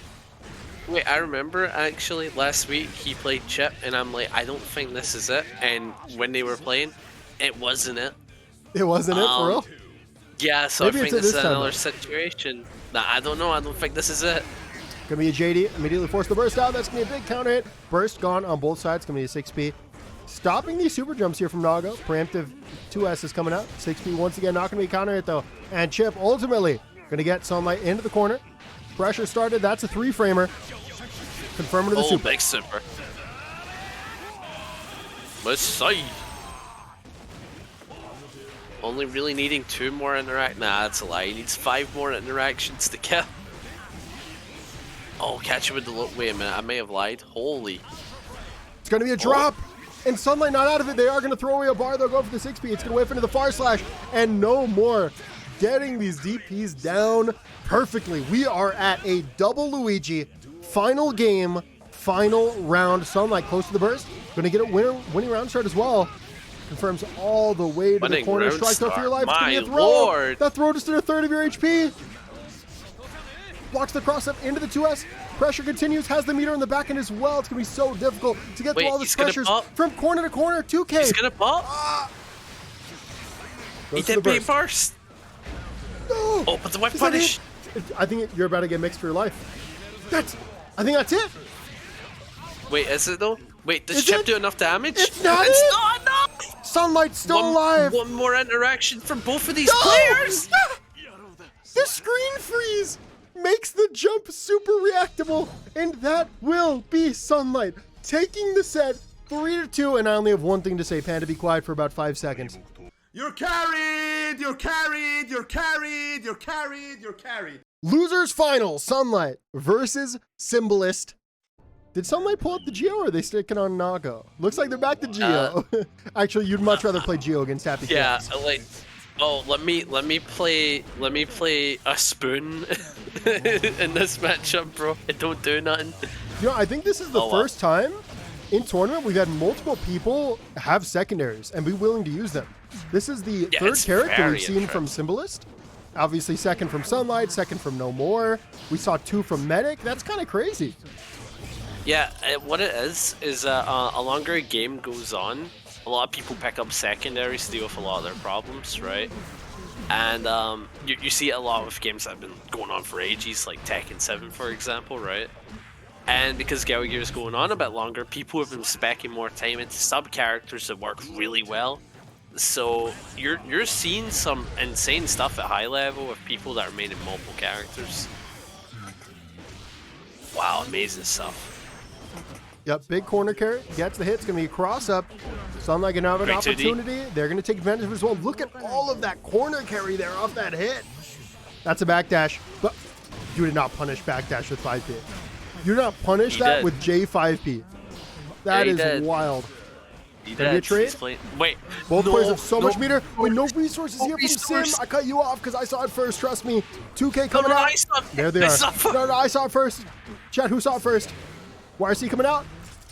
Speaker 2: Wait, I remember actually last week he played Chipp, and I'm like, I don't think this is it. And when they were playing, it wasn't it.
Speaker 1: It wasn't it, for real?
Speaker 2: Yeah, so
Speaker 1: Maybe
Speaker 2: I think this is
Speaker 1: time,
Speaker 2: another
Speaker 1: though.
Speaker 2: situation. Nah, I don't know. I don't think this is it.
Speaker 1: Gonna be a JD. Immediately force the burst out. That's gonna be a big counter hit. Burst gone on both sides. Gonna be a 6P. Stopping these super jumps here from Nago. Preemptive 2S is coming out. 6P once again. Not gonna be a counter hit though. And Chipp ultimately gonna get Sunlight into the corner. Pressure started. That's a 3-framer. Confirming to the super.
Speaker 2: Big super. Messiah. Only really needing 2 more interact. Nah, that's a lie. He needs 5 more interactions to kill. Oh, catch it with the look. Wait a minute. I may have lied. Holy.
Speaker 1: It's gonna be a drop. And Sunlight not out of it. They are gonna throw away a bar. They'll go for the 6P. It's gonna whip into the far slash. And no more. Getting these DPs down perfectly. We are at a double Luigi. Final game. Final round. Sunlight close to the burst. Gonna get a winning round start as well. Confirms all the way to the corner. Strike though for your life. It's gonna be a throw.
Speaker 2: Lord.
Speaker 1: That throw just did a third of your HP. Blocks the cross up into the 2S. Pressure continues. Has the meter in the back end as well. It's gonna be so difficult to get through all this pressures from corner to corner. 2K.
Speaker 2: He's gonna pop. He did beat first.
Speaker 1: No.
Speaker 2: Oh, but the whip punish.
Speaker 1: I think you're about to get mixed for your life. I think that's it.
Speaker 2: Wait, is it though? Wait, does Chipp do enough damage?
Speaker 1: It's not
Speaker 2: enough!
Speaker 1: Sunlight's still alive!
Speaker 2: One more interaction from both of these players!
Speaker 1: The screen freeze makes the jump super reactable, and that will be Sunlight taking the set 3-2, and I only have one thing to say, Panda, be quiet for about 5 seconds.
Speaker 3: You're carried! You're carried! You're carried! You're carried! You're carried!
Speaker 1: Losers final, Sunlight versus Symbolist. Did Sunlight pull up the Geo, or are they sticking on Nago? Looks like they're back to Geo. Actually, you'd much rather play Geo against Happy
Speaker 2: Chaos.
Speaker 1: Chaos.
Speaker 2: Like, oh, let me play a spoon in this matchup, bro. It don't do nothing.
Speaker 1: You know, I think this is the first time in tournament we've had multiple people have secondaries and be willing to use them. This is the third character we've seen from Symbolist. Obviously, second from Sunlight, second from No More. We saw 2 from Medic. That's kind of crazy.
Speaker 2: Yeah, what it is a longer a game goes on, a lot of people pick up secondaries to deal with a lot of their problems, right? And you see it a lot with games that have been going on for ages, like Tekken 7, for example, right? And because Guilty Gear is going on a bit longer, people have been speccing more time into sub-characters that work really well. So you're seeing some insane stuff at high level with people that are made in multiple characters. Wow, amazing stuff.
Speaker 1: Yep, big corner carry, gets the hit. It's going to be a cross-up. Sunlight going to have an opportunity. They're going to take advantage of it as well. Look at all of that corner carry there off that hit. That's a backdash, but you did not punish backdash with 5P. You did not punish that with J5P. That is wild. Did you trade?
Speaker 2: Wait,
Speaker 1: both players have so much meter. Wait, no resources here from Sim. I cut you off because I saw it first. Trust me. 2K coming out. There they are. No, I saw it first. Chat, who saw it first? YRC coming out.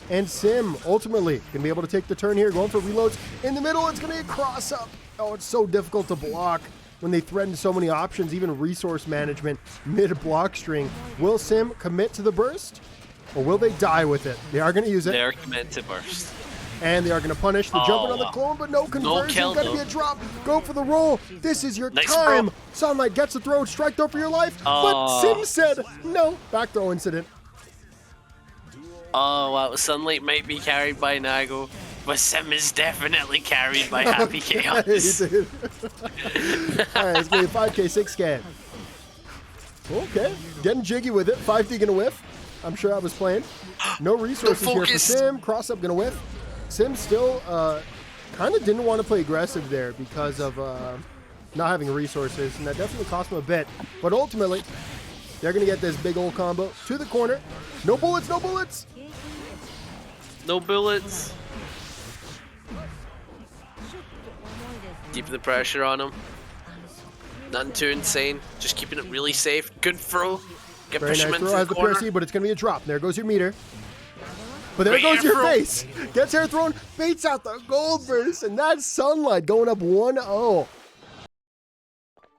Speaker 1: And Sim ultimately going to be able to take the turn here. Going for reloads in the middle. It's going to be a cross up. Oh, it's so difficult to block when they threaten so many options, even resource management mid-block string. Will Sim commit to the burst? Or will they die with it? They are going to use it.
Speaker 2: They're committed to burst.
Speaker 1: And they are going to punish the jumping on the clone, but no conversion. Going to be a drop. Go for the roll. This is your time. Bro. Sunlight gets the throw. Strike throw for your life. But Sim said no. Back throw incident.
Speaker 2: Oh, wow. Sunlight might be carried by Nago. But Sim is definitely carried by Happy Chaos.
Speaker 1: Dude. All right, it's going to be 5K, 6K. Okay, getting jiggy with it. 5D going to whiff. I'm sure I was playing. No resources here for Sim. Cross up going to whiff. Sim still kind of didn't want to play aggressive there because of not having resources, and that definitely cost him a bit. But ultimately, they're going to get this big old combo to the corner. No bullets, no bullets.
Speaker 2: No bullets. Keeping the pressure on him. Nothing too insane. Just keeping it really safe. Good throw. Get
Speaker 1: Very nice throw. Has the parry, but it's going to be a drop. There goes your meter. But there goes your face. Gets air thrown. Baits out the gold burst. And that's Sunlight going up 1-0.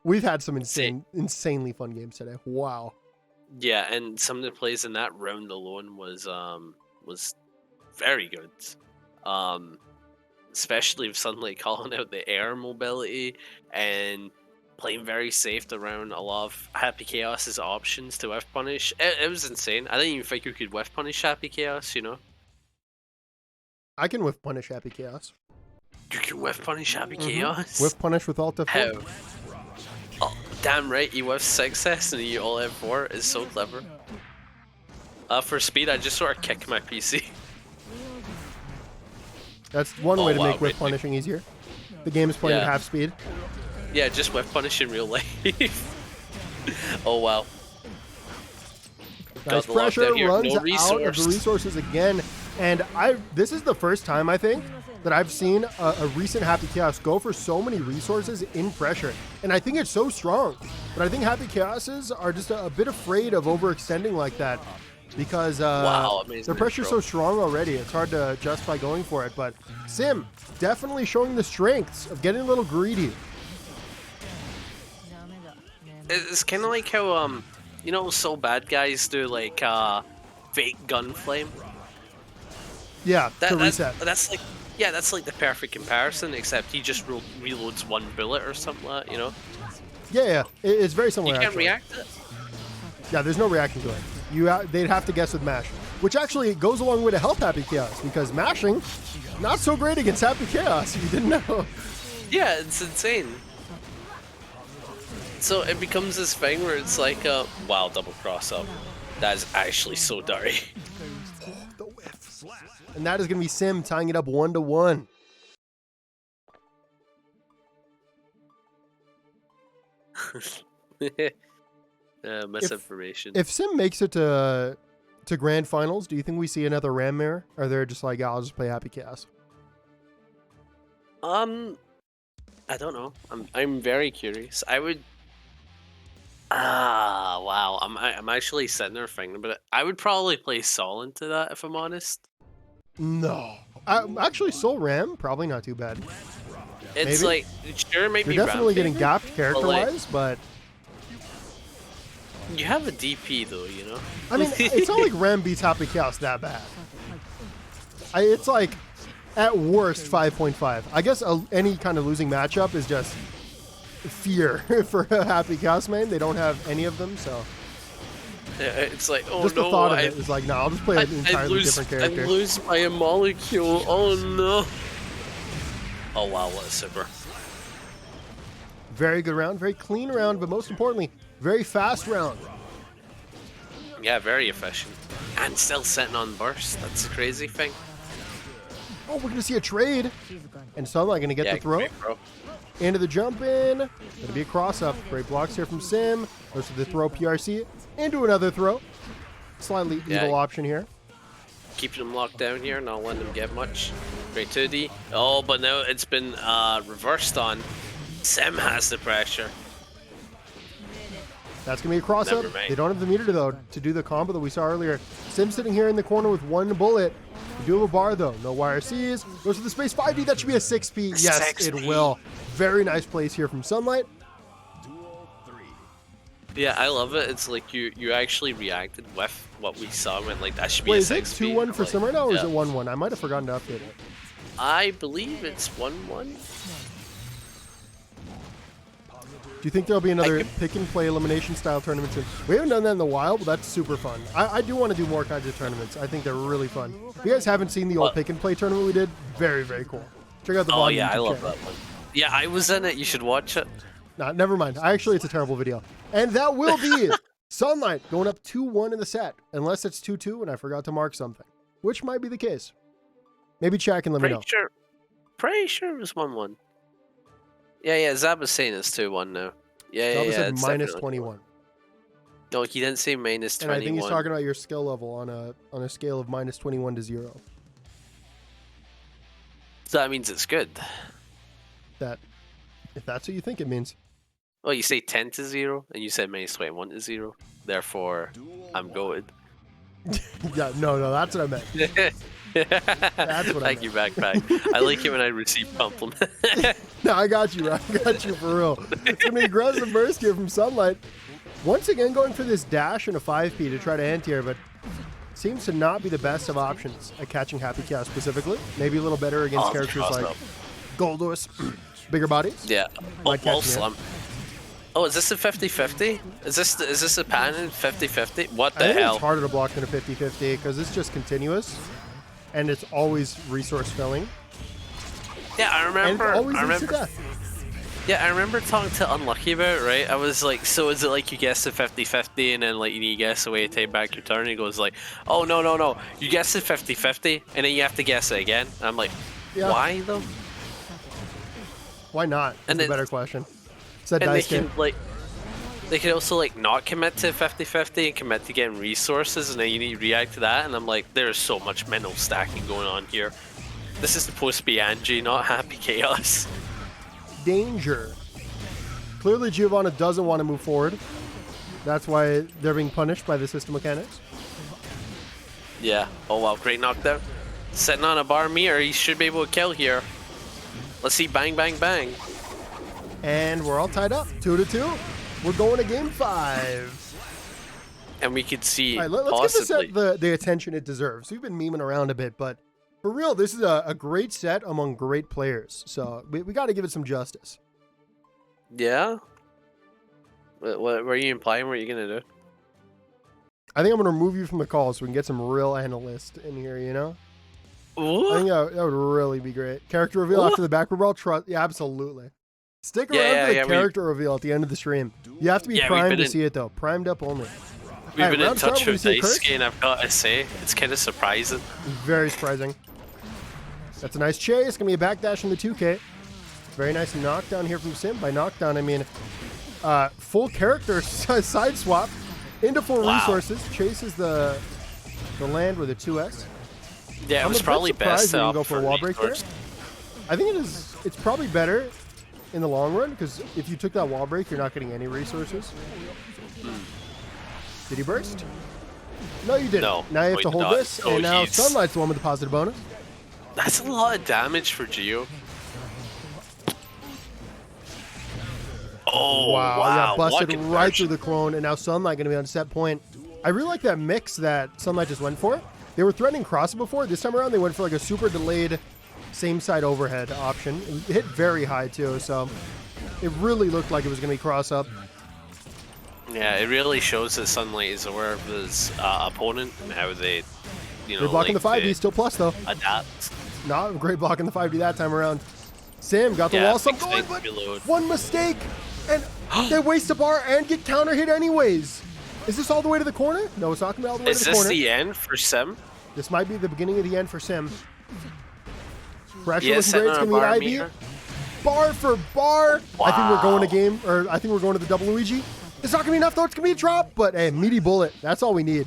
Speaker 1: We've had some insanely fun games today. Wow.
Speaker 2: Yeah, and some of the plays in that round alone was very good. Especially with Sunlight calling out the air mobility and playing very safe around a lot of Happy Chaos's options to whiff punish. It was insane. I didn't even think you could whiff punish Happy Chaos, you know?
Speaker 1: I can whiff punish Happy Chaos.
Speaker 2: You can whiff punish Happy Chaos?
Speaker 1: Whiff punish with Alt F4.
Speaker 2: How? Oh, damn right, he whiffs success and he Alt F4 is so clever. For speed, I just sort of kick my PC.
Speaker 1: That's one way to make whiff punishing easier. The game is playing at half speed.
Speaker 2: Yeah, just whiff punish in real life. Oh wow.
Speaker 1: Nice pressure, runs out of the resources again. And this is the first time, I think, that I've seen a recent Happy Chaos go for so many resources in pressure. And I think it's so strong. But I think Happy Chaoses are just a bit afraid of overextending like that. Because their pressure's so strong already, it's hard to justify going for it. But Sim definitely showing the strengths of getting a little greedy.
Speaker 2: It's kind of like how you know, so bad guys do like fake gun flame.
Speaker 1: Yeah, to reset.
Speaker 2: That's like the perfect comparison, except he just reloads one bullet or something like that, you know?
Speaker 1: Yeah, it's very similar.
Speaker 2: You can't react to it.
Speaker 1: Yeah, there's no reaction to it. They'd have to guess with mash, which actually goes a long way to help Happy Chaos, because mashing, not so great against Happy Chaos, if you didn't know.
Speaker 2: Yeah, it's insane. So it becomes this thing where it's like, wow, double cross up. That is actually so dirty.
Speaker 1: The whiff. And that is going to be Sim tying it up 1-1.
Speaker 2: Misinformation.
Speaker 1: If Sim makes it to grand finals, do you think we see another Ram mirror? Or they're just like, I'll just play Happy Chaos?
Speaker 2: I don't know. I'm very curious. I would. Wow. I'm actually sitting there thinking about it. I would probably play Sol into that if I'm honest.
Speaker 1: No. Actually, Soul Ram, probably not too bad.
Speaker 2: It's maybe? Like, sure, maybe
Speaker 1: you're definitely getting gapped character-wise, but...
Speaker 2: You have a DP, though, you know?
Speaker 1: I mean, it's not like Ram beats Happy Chaos that bad. It's like, at worst, 5.5. I guess any kind of losing matchup is just fear for a Happy Chaos main. They don't have any of them, so...
Speaker 2: Yeah, it's like, oh
Speaker 1: just
Speaker 2: no,
Speaker 1: the thought of it is like, no, I'll just play an entirely different character.
Speaker 2: I lose by a molecule, oh no. Oh wow, what a super.
Speaker 1: Very good round, very clean round, but most importantly, very fast round.
Speaker 2: Yeah, very efficient. And still sitting on burst, that's the crazy thing.
Speaker 1: Oh, we're going to see a trade. And Sunlight going to get the throw. Into the jump in. Going to be a cross up. Great blocks here from Sim. Goes to the throw PRC. Into another throw. Slightly evil option here.
Speaker 2: Keeping him locked down here, not letting him get much. Great 2D. Oh, but now it's been reversed on. Sim has the pressure.
Speaker 1: That's going to be a cross up. They don't have the meter, though, to do the combo that we saw earlier. Sim sitting here in the corner with one bullet. We do have a bar, though. No YRCs. Goes to the space 5D. That should be a 6P. Yes, 6P. It will. Very nice plays here from Sunlight.
Speaker 2: Yeah, I love it. It's like you actually reacted with what we saw and went like, that should be a 6P.
Speaker 1: Is it 2-1 for Sim right now, or is it 1-1? I might have forgotten to update it.
Speaker 2: I believe it's 1-1.
Speaker 1: Do you think there'll be another pick and play elimination style tournament soon? We haven't done that in a while, but that's super fun. I do want to do more kinds of tournaments. I think they're really fun. If you guys haven't seen the old pick and play tournament we did, very, very cool. Check out the
Speaker 2: Oh yeah, I love that one. Yeah, I was in it. You should watch it.
Speaker 1: Nah, never mind. Actually, it's a terrible video. And that will be Sunlight going up 2-1 in the set, unless it's 2-2 and I forgot to mark something, which might be the case. Maybe chat can let me know.
Speaker 2: Pretty sure it was 1-1. Yeah, Zab was saying it's 2-1 now. Yeah,
Speaker 1: Zab
Speaker 2: yeah,
Speaker 1: said minus 21.
Speaker 2: No, he didn't say minus 21.
Speaker 1: And I think he's talking about your skill level on a scale of minus 21 to 0.
Speaker 2: So that means it's good.
Speaker 1: If that's what you think it means.
Speaker 2: Well, you say 10 to 0, and you said minus 21 to 0. Therefore, I'm goated.
Speaker 1: Yeah, no, that's what I meant. That's what I meant.
Speaker 2: Thank you, baccpack. I like it when I receive compliments.
Speaker 1: No, I got you, bro. I got you for real. It's going to be aggressive burst here from Sunlight. Once again, going for this dash and a 5P to try to anti-air, but seems to not be the best of options at catching Happy Cow specifically. Maybe a little better against characters like Goldus, bigger bodies.
Speaker 2: Yeah. Well slump. Oh, is this a 50-50? Is this a pattern 50-50? What the hell?
Speaker 1: It's harder to block than a 50-50 because it's just continuous, and it's always resource filling.
Speaker 2: Yeah, I remember.
Speaker 1: And always leads to death.
Speaker 2: Yeah, I remember talking to Unlucky about it, right? I was like, so is it like you guess the 50-50 and then like you need to guess a way to take back your turn? And he goes like, oh, no. You guess the 50-50 and then you have to guess it again. And I'm like, why though?
Speaker 1: Why not? That's a better question.
Speaker 2: And they can like, they can also like not commit to 50-50 and commit to getting resources, and then you need to react to that. And I'm like, there's so much mental stacking going on here. This is supposed to be Angie, not Happy Chaos.
Speaker 1: Danger. Clearly, Giovanna doesn't want to move forward. That's why they're being punished by the system mechanics.
Speaker 2: Yeah. Oh wow, great knockdown. Sitting on a bar meter, he should be able to kill here. Let's see, bang, bang, bang.
Speaker 1: And we're all tied up, 2-2. We're going to game 5.
Speaker 2: And we could see.
Speaker 1: All right, let's give this set the attention it deserves. We've been memeing around a bit, but for real, this is a great set among great players. So we got to give it some justice.
Speaker 2: Yeah. What were you implying? What are you gonna do?
Speaker 1: I think I'm gonna remove you from the call so we can get some real analyst in here. You know.
Speaker 2: Ooh.
Speaker 1: I think that would really be great. Character reveal after the baccpaBrawl. Trust. Yeah, absolutely. Stick around for the character reveal at the end of the stream. You have to be primed to see it though. Primed up only.
Speaker 2: We've been in touch with Dice, and I've got to say, it's kind of surprising.
Speaker 1: Very surprising. That's a nice chase. Gonna be a backdash in the 2K. Very nice knockdown here from Sim. By knockdown, I mean full character side swap into full resources. Chases the land with a 2S.
Speaker 2: Yeah, it was probably best to
Speaker 1: go for a wall break there. I think it's probably better in the long run, because if you took that wall break, you're not getting any resources. Did he burst? No, you didn't. No, now you have to hold this, and now Sunlight's the one with the positive bonus.
Speaker 2: That's a lot of damage for Geo. Oh, wow.
Speaker 1: Yeah, busted right through the clone, and now Sunlight going to be on set point. I really like that mix that Sunlight just went for. They were threatening cross before. This time around, they went for like a super delayed same side overhead option. It hit very high too, so it really looked like it was going to be cross up.
Speaker 2: Yeah, it really shows that Sunlight is aware of his opponent and how they, you know,
Speaker 1: they're blocking the 5D, still plus though.
Speaker 2: Adapt.
Speaker 1: Not a great block in the 5D that time around. Sam got the wall sub going, but one mistake, and they waste a bar and get counter hit anyways. Is this all the way to the corner? No, it's not going to be all the way to the corner.
Speaker 2: Is this the end for Sim?
Speaker 1: This might be the beginning of the end for Sim. Pressure looking great. It's going to be IB. Bar for bar. Wow. I think we're going to game, or I think we're going to the double Luigi. It's not going to be enough though. It's going to be a drop, but hey, meaty bullet. That's all we need.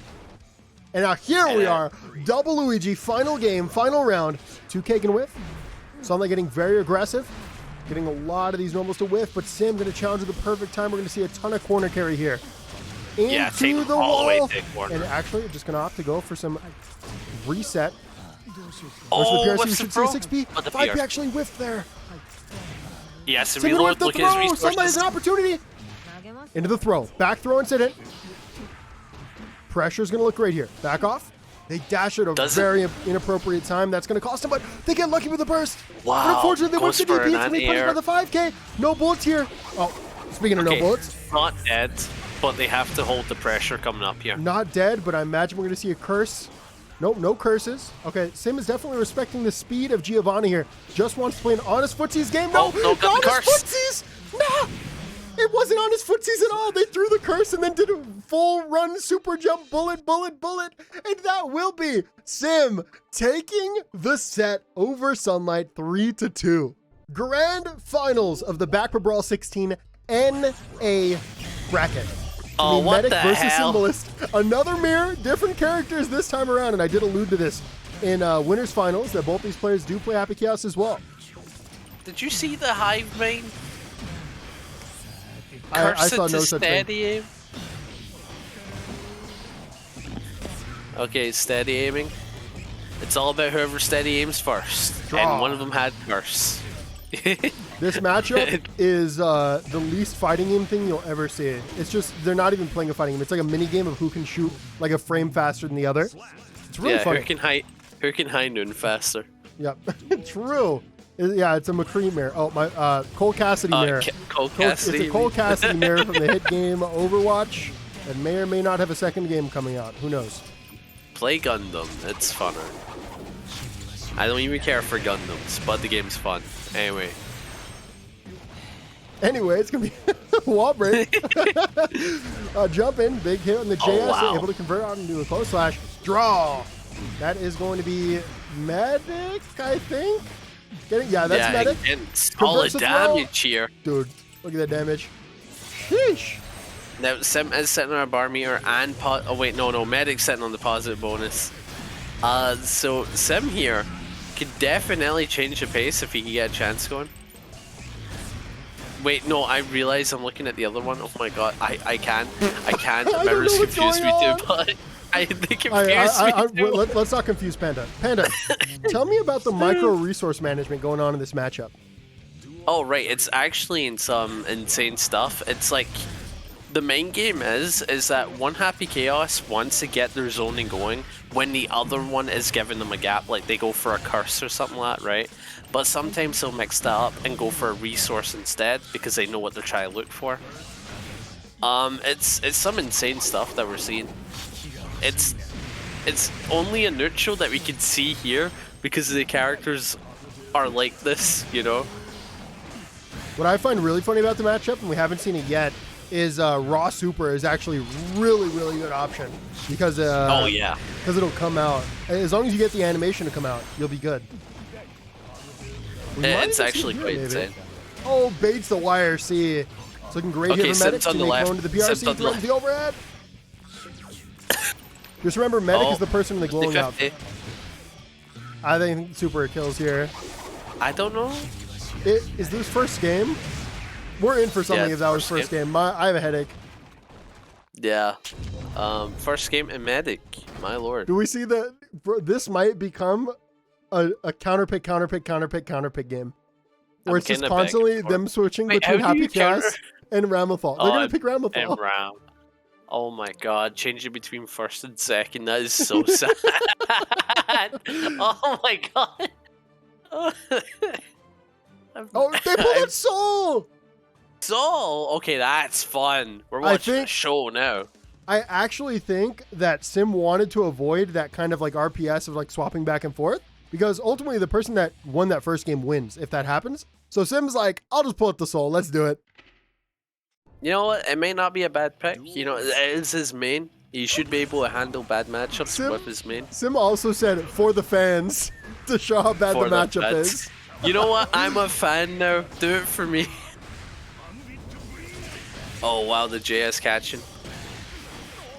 Speaker 1: And now here we are. Double Luigi, final game, final round. 2K can whiff. Sunlight getting very aggressive. Getting a lot of these normals to whiff, but Sim going to challenge at the perfect time. We're going to see a ton of corner carry here. Into the wall. And actually, just going to opt to go for some reset.
Speaker 2: Oh,
Speaker 1: PRC, we should see a 6P. 5P actually whiffed there.
Speaker 2: Yes,
Speaker 1: Sim gonna whiff the throw. Sunlight has an opportunity. Into the throw. Back throw incident. Pressure's going to look great here. Back off. They dash at a very inappropriate time. That's going to cost them, but they get lucky with the burst.
Speaker 2: Wow.
Speaker 1: But unfortunately, they went to DP. It's going to be punished by the 5K. No bullets here. Oh, Speaking of no bullets.
Speaker 2: Not dead, but they have to hold the pressure coming up here.
Speaker 1: Not dead, but I imagine we're going to see a curse. Nope, no curses. Okay, Sim is definitely respecting the speed of Giovanna here. Just wants to play an honest footsies game. No,
Speaker 2: no, got the
Speaker 1: honest
Speaker 2: curse.
Speaker 1: footsies. No, it wasn't honest footsies at all. They threw the curse and then did a full run super jump bullet, and that will be Sim taking the set over Sunlight 3-2. Grand finals of the baccpaBrawl 16 NA bracket.
Speaker 2: Oh, what
Speaker 1: Medic
Speaker 2: the
Speaker 1: versus
Speaker 2: hell?
Speaker 1: Symbolist. Another mirror, different characters this time around, and I did allude to this in winners finals that both these players do play Happy Chaos as well.
Speaker 2: Did you see the hive main?
Speaker 1: I saw no
Speaker 2: to
Speaker 1: such
Speaker 2: steady
Speaker 1: thing.
Speaker 2: aim. Okay, steady aiming. It's all about whoever steady aims first,
Speaker 1: Draw.
Speaker 2: and one of them had curse.
Speaker 1: This matchup is the least fighting game thing you'll ever see. It's just, they're not even playing a fighting game. It's like a mini game of who can shoot like a frame faster than the other. It's really
Speaker 2: Yeah,
Speaker 1: funny.
Speaker 2: who can high noon faster?
Speaker 1: Yep, true. Yeah, it's a McCree mirror. Oh, my Cole Cassidy mirror.
Speaker 2: Cole Cassidy.
Speaker 1: It's a Cole Cassidy mirror from the hit game Overwatch that may or may not have a second game coming out. Who knows?
Speaker 2: Play Gundam. It's funner. I don't even care for Gundams, but the game's fun. Anyway.
Speaker 1: Anyway, it's going to be a wall break. Jump in, big hit on the JS,
Speaker 2: wow.
Speaker 1: able to convert out into a close slash. Draw. That is going to be Medic, I think. Yeah, that's Medic.
Speaker 2: And solid damage here.
Speaker 1: Dude, look at that damage. Sheesh.
Speaker 2: Now, Sim is sitting on a bar meter and oh wait, no, Medic's sitting on the positive bonus. So Sim here could definitely change the pace if he can get a chance going. Wait, no, I realize I'm looking at the other one. Oh my god, I can't. Memories confused me too, but they confused me too.
Speaker 1: Let's not confuse Panda. Panda, tell me about the micro resource management going on in this matchup.
Speaker 2: Oh right, it's actually in some insane stuff. It's like the main game is that one Happy Chaos wants to get their zoning going when the other one is giving them a gap, like they go for a curse or something like that, right? But sometimes they'll mix that up and go for a resource instead because they know what they're trying to look for. It's some insane stuff that we're seeing. It's only a neutral that we can see here because the characters are like this, you know?
Speaker 1: What I find really funny about the matchup, and we haven't seen it yet, is Raw Super is actually really good option because
Speaker 2: oh yeah,
Speaker 1: because it'll come out as long as you get the animation to come out, you'll be good.
Speaker 2: It's actually quite insane.
Speaker 1: Oh, baits the YRC. It's looking great here for Medic to make known to the PRC threatens the overhead. Just remember, Medic is the person in the glowing outfit. I think Super kills here.
Speaker 2: I don't know.
Speaker 1: Is this first game? We're in for something if that was first game. I have a headache.
Speaker 2: Yeah. First game in Medic. My lord.
Speaker 1: Do we see that? This might become a counterpick game. Where it's just constantly them switching between Happy Chaos and Ramlethal. They're going to pick Ramlethal.
Speaker 2: And Ram. Oh my god. Changing between first and second. That is so sad. Oh my god.
Speaker 1: Oh, they pulled out Soul!
Speaker 2: Soul! Okay, that's fun. We're watching a show now.
Speaker 1: I actually think that Sim wanted to avoid that kind of like RPS of like swapping back and forth because ultimately the person that won that first game wins if that happens. So Sim's like, I'll just pull out the Soul. Let's do it.
Speaker 2: You know what? It may not be a bad pick. You know, it is his main. He should be able to handle bad matchups with his main.
Speaker 1: Sim also said for the fans to show how bad the matchup is.
Speaker 2: You know what? I'm a fan now. Do it for me. Oh wow, the JS catching.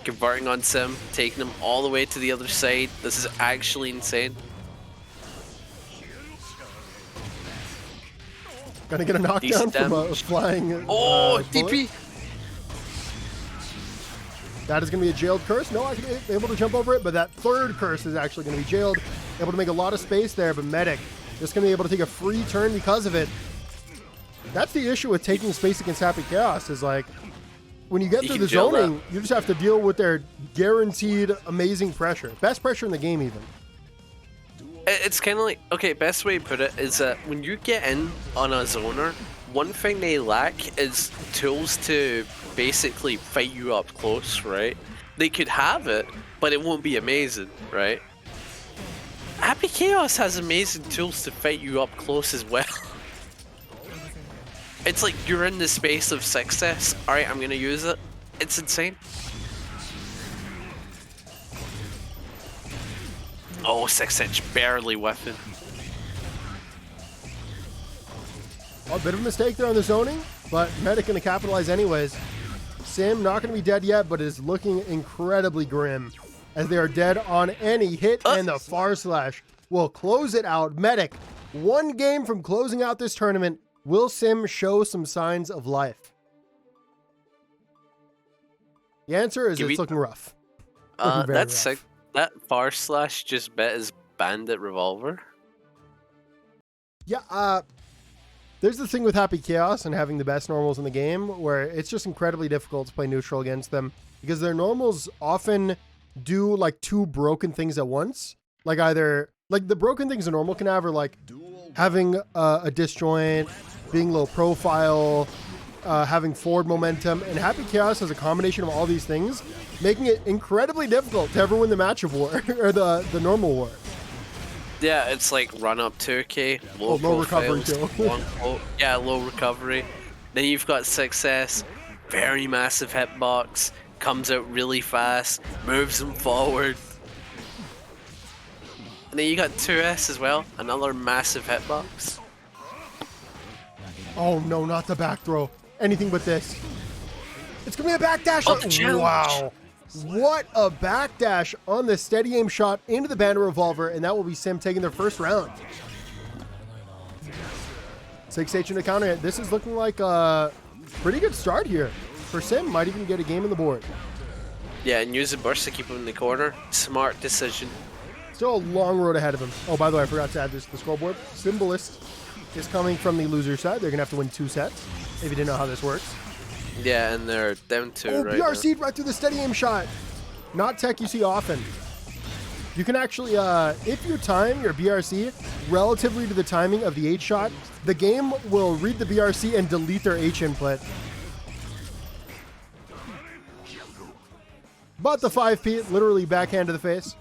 Speaker 2: Converting on Sim, taking him all the way to the other side. This is actually insane.
Speaker 1: Gonna get a knockdown from a flying
Speaker 2: DP!
Speaker 1: That is going to be a jailed curse. No, I can be able to jump over it, but that third curse is actually going to be jailed. Able to make a lot of space there, but Medic just going to be able to take a free turn because of it. That's the issue with taking space against Happy Chaos is like, when you get through the zoning, you just have to deal with their guaranteed amazing pressure. Best pressure in the game even.
Speaker 2: It's kind of like, okay, best way to put it is that when you get in on a zoner, one thing they lack is tools to basically fight you up close, right? They could have it, but it won't be amazing, right? Happy Chaos has amazing tools to fight you up close as well. It's like you're in the space of success. Alright, I'm gonna use it. It's insane. Oh, 6-inch barely whiffing.
Speaker 1: A bit of a mistake there on the zoning, but Medic going to capitalize anyways. Sim not going to be dead yet, but is looking incredibly grim as they are dead on any hit, and the Far Slash will close it out. Medic, one game from closing out this tournament. Will Sim show some signs of life? The answer is it's looking rough. Looking very
Speaker 2: that's
Speaker 1: rough.
Speaker 2: sick. That Far Slash just bet his Bandit Revolver.
Speaker 1: Yeah, there's the thing with Happy Chaos and having the best normals in the game where it's just incredibly difficult to play neutral against them because their normals often do like two broken things at once. Like either, like the broken things a normal can have are like having a disjoint, being low profile, having forward momentum, and Happy Chaos has a combination of all these things, making it incredibly difficult to ever win the match of war or the normal war.
Speaker 2: Yeah, it's like run up 2k,
Speaker 1: low recovery too.
Speaker 2: Yeah, low recovery. Then you've got success, very massive hitbox, comes out really fast, moves them forward. And then you got 2S as well, another massive hitbox.
Speaker 1: Oh no, not the back throw. Anything but this. It's gonna be a backdash.
Speaker 2: Oh,
Speaker 1: wow. What a backdash on the steady aim shot into the Bandit Revolver, and that will be Sim taking their first round. 6H into counter hit. This is looking like a pretty good start here for Sim. Might even get a game on the board.
Speaker 2: Yeah, and use a burst to keep him in the corner. Smart decision.
Speaker 1: Still a long road ahead of him. Oh, by the way, I forgot to add this to the scoreboard. Symbolist is coming from the loser side. They're going to have to win 2 sets, if you didn't know how this works.
Speaker 2: Yeah, and they're down 2 right
Speaker 1: BRC'd right through the steady aim shot. Not tech you see often. You can actually, if you time your BRC relatively to the timing of the H shot, the game will read the BRC and delete their H input. But the 5P, literally backhand to the face.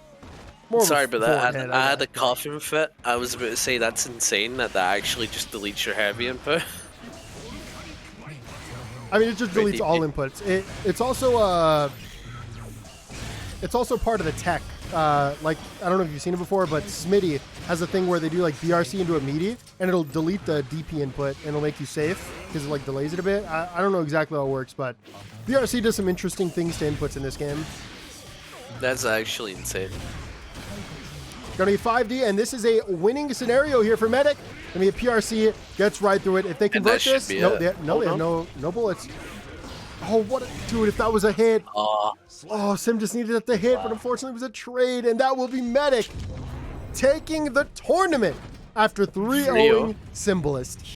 Speaker 2: Sorry about that. I had a coughing fit. I was about to say that's insane that actually just deletes your heavy input.
Speaker 1: I mean, it just deletes all inputs. It's also part of the tech. Like, I don't know if you've seen it before, but Smitty has a thing where they do like BRC into a meaty, and it'll delete the DP input, and it'll make you safe because it like delays it a bit. I don't know exactly how it works, but BRC does some interesting things to inputs in this game.
Speaker 2: That's actually insane.
Speaker 1: Gonna be 5D, and this is a winning scenario here for Medic. Gonna be a PRC, gets right through it. If they convert this, they have no bullets. Oh, what dude, if that was a hit. Oh, Sim just needed it to hit, but unfortunately it was a trade, and that will be Medic taking the tournament after 3-0ing Symbolist.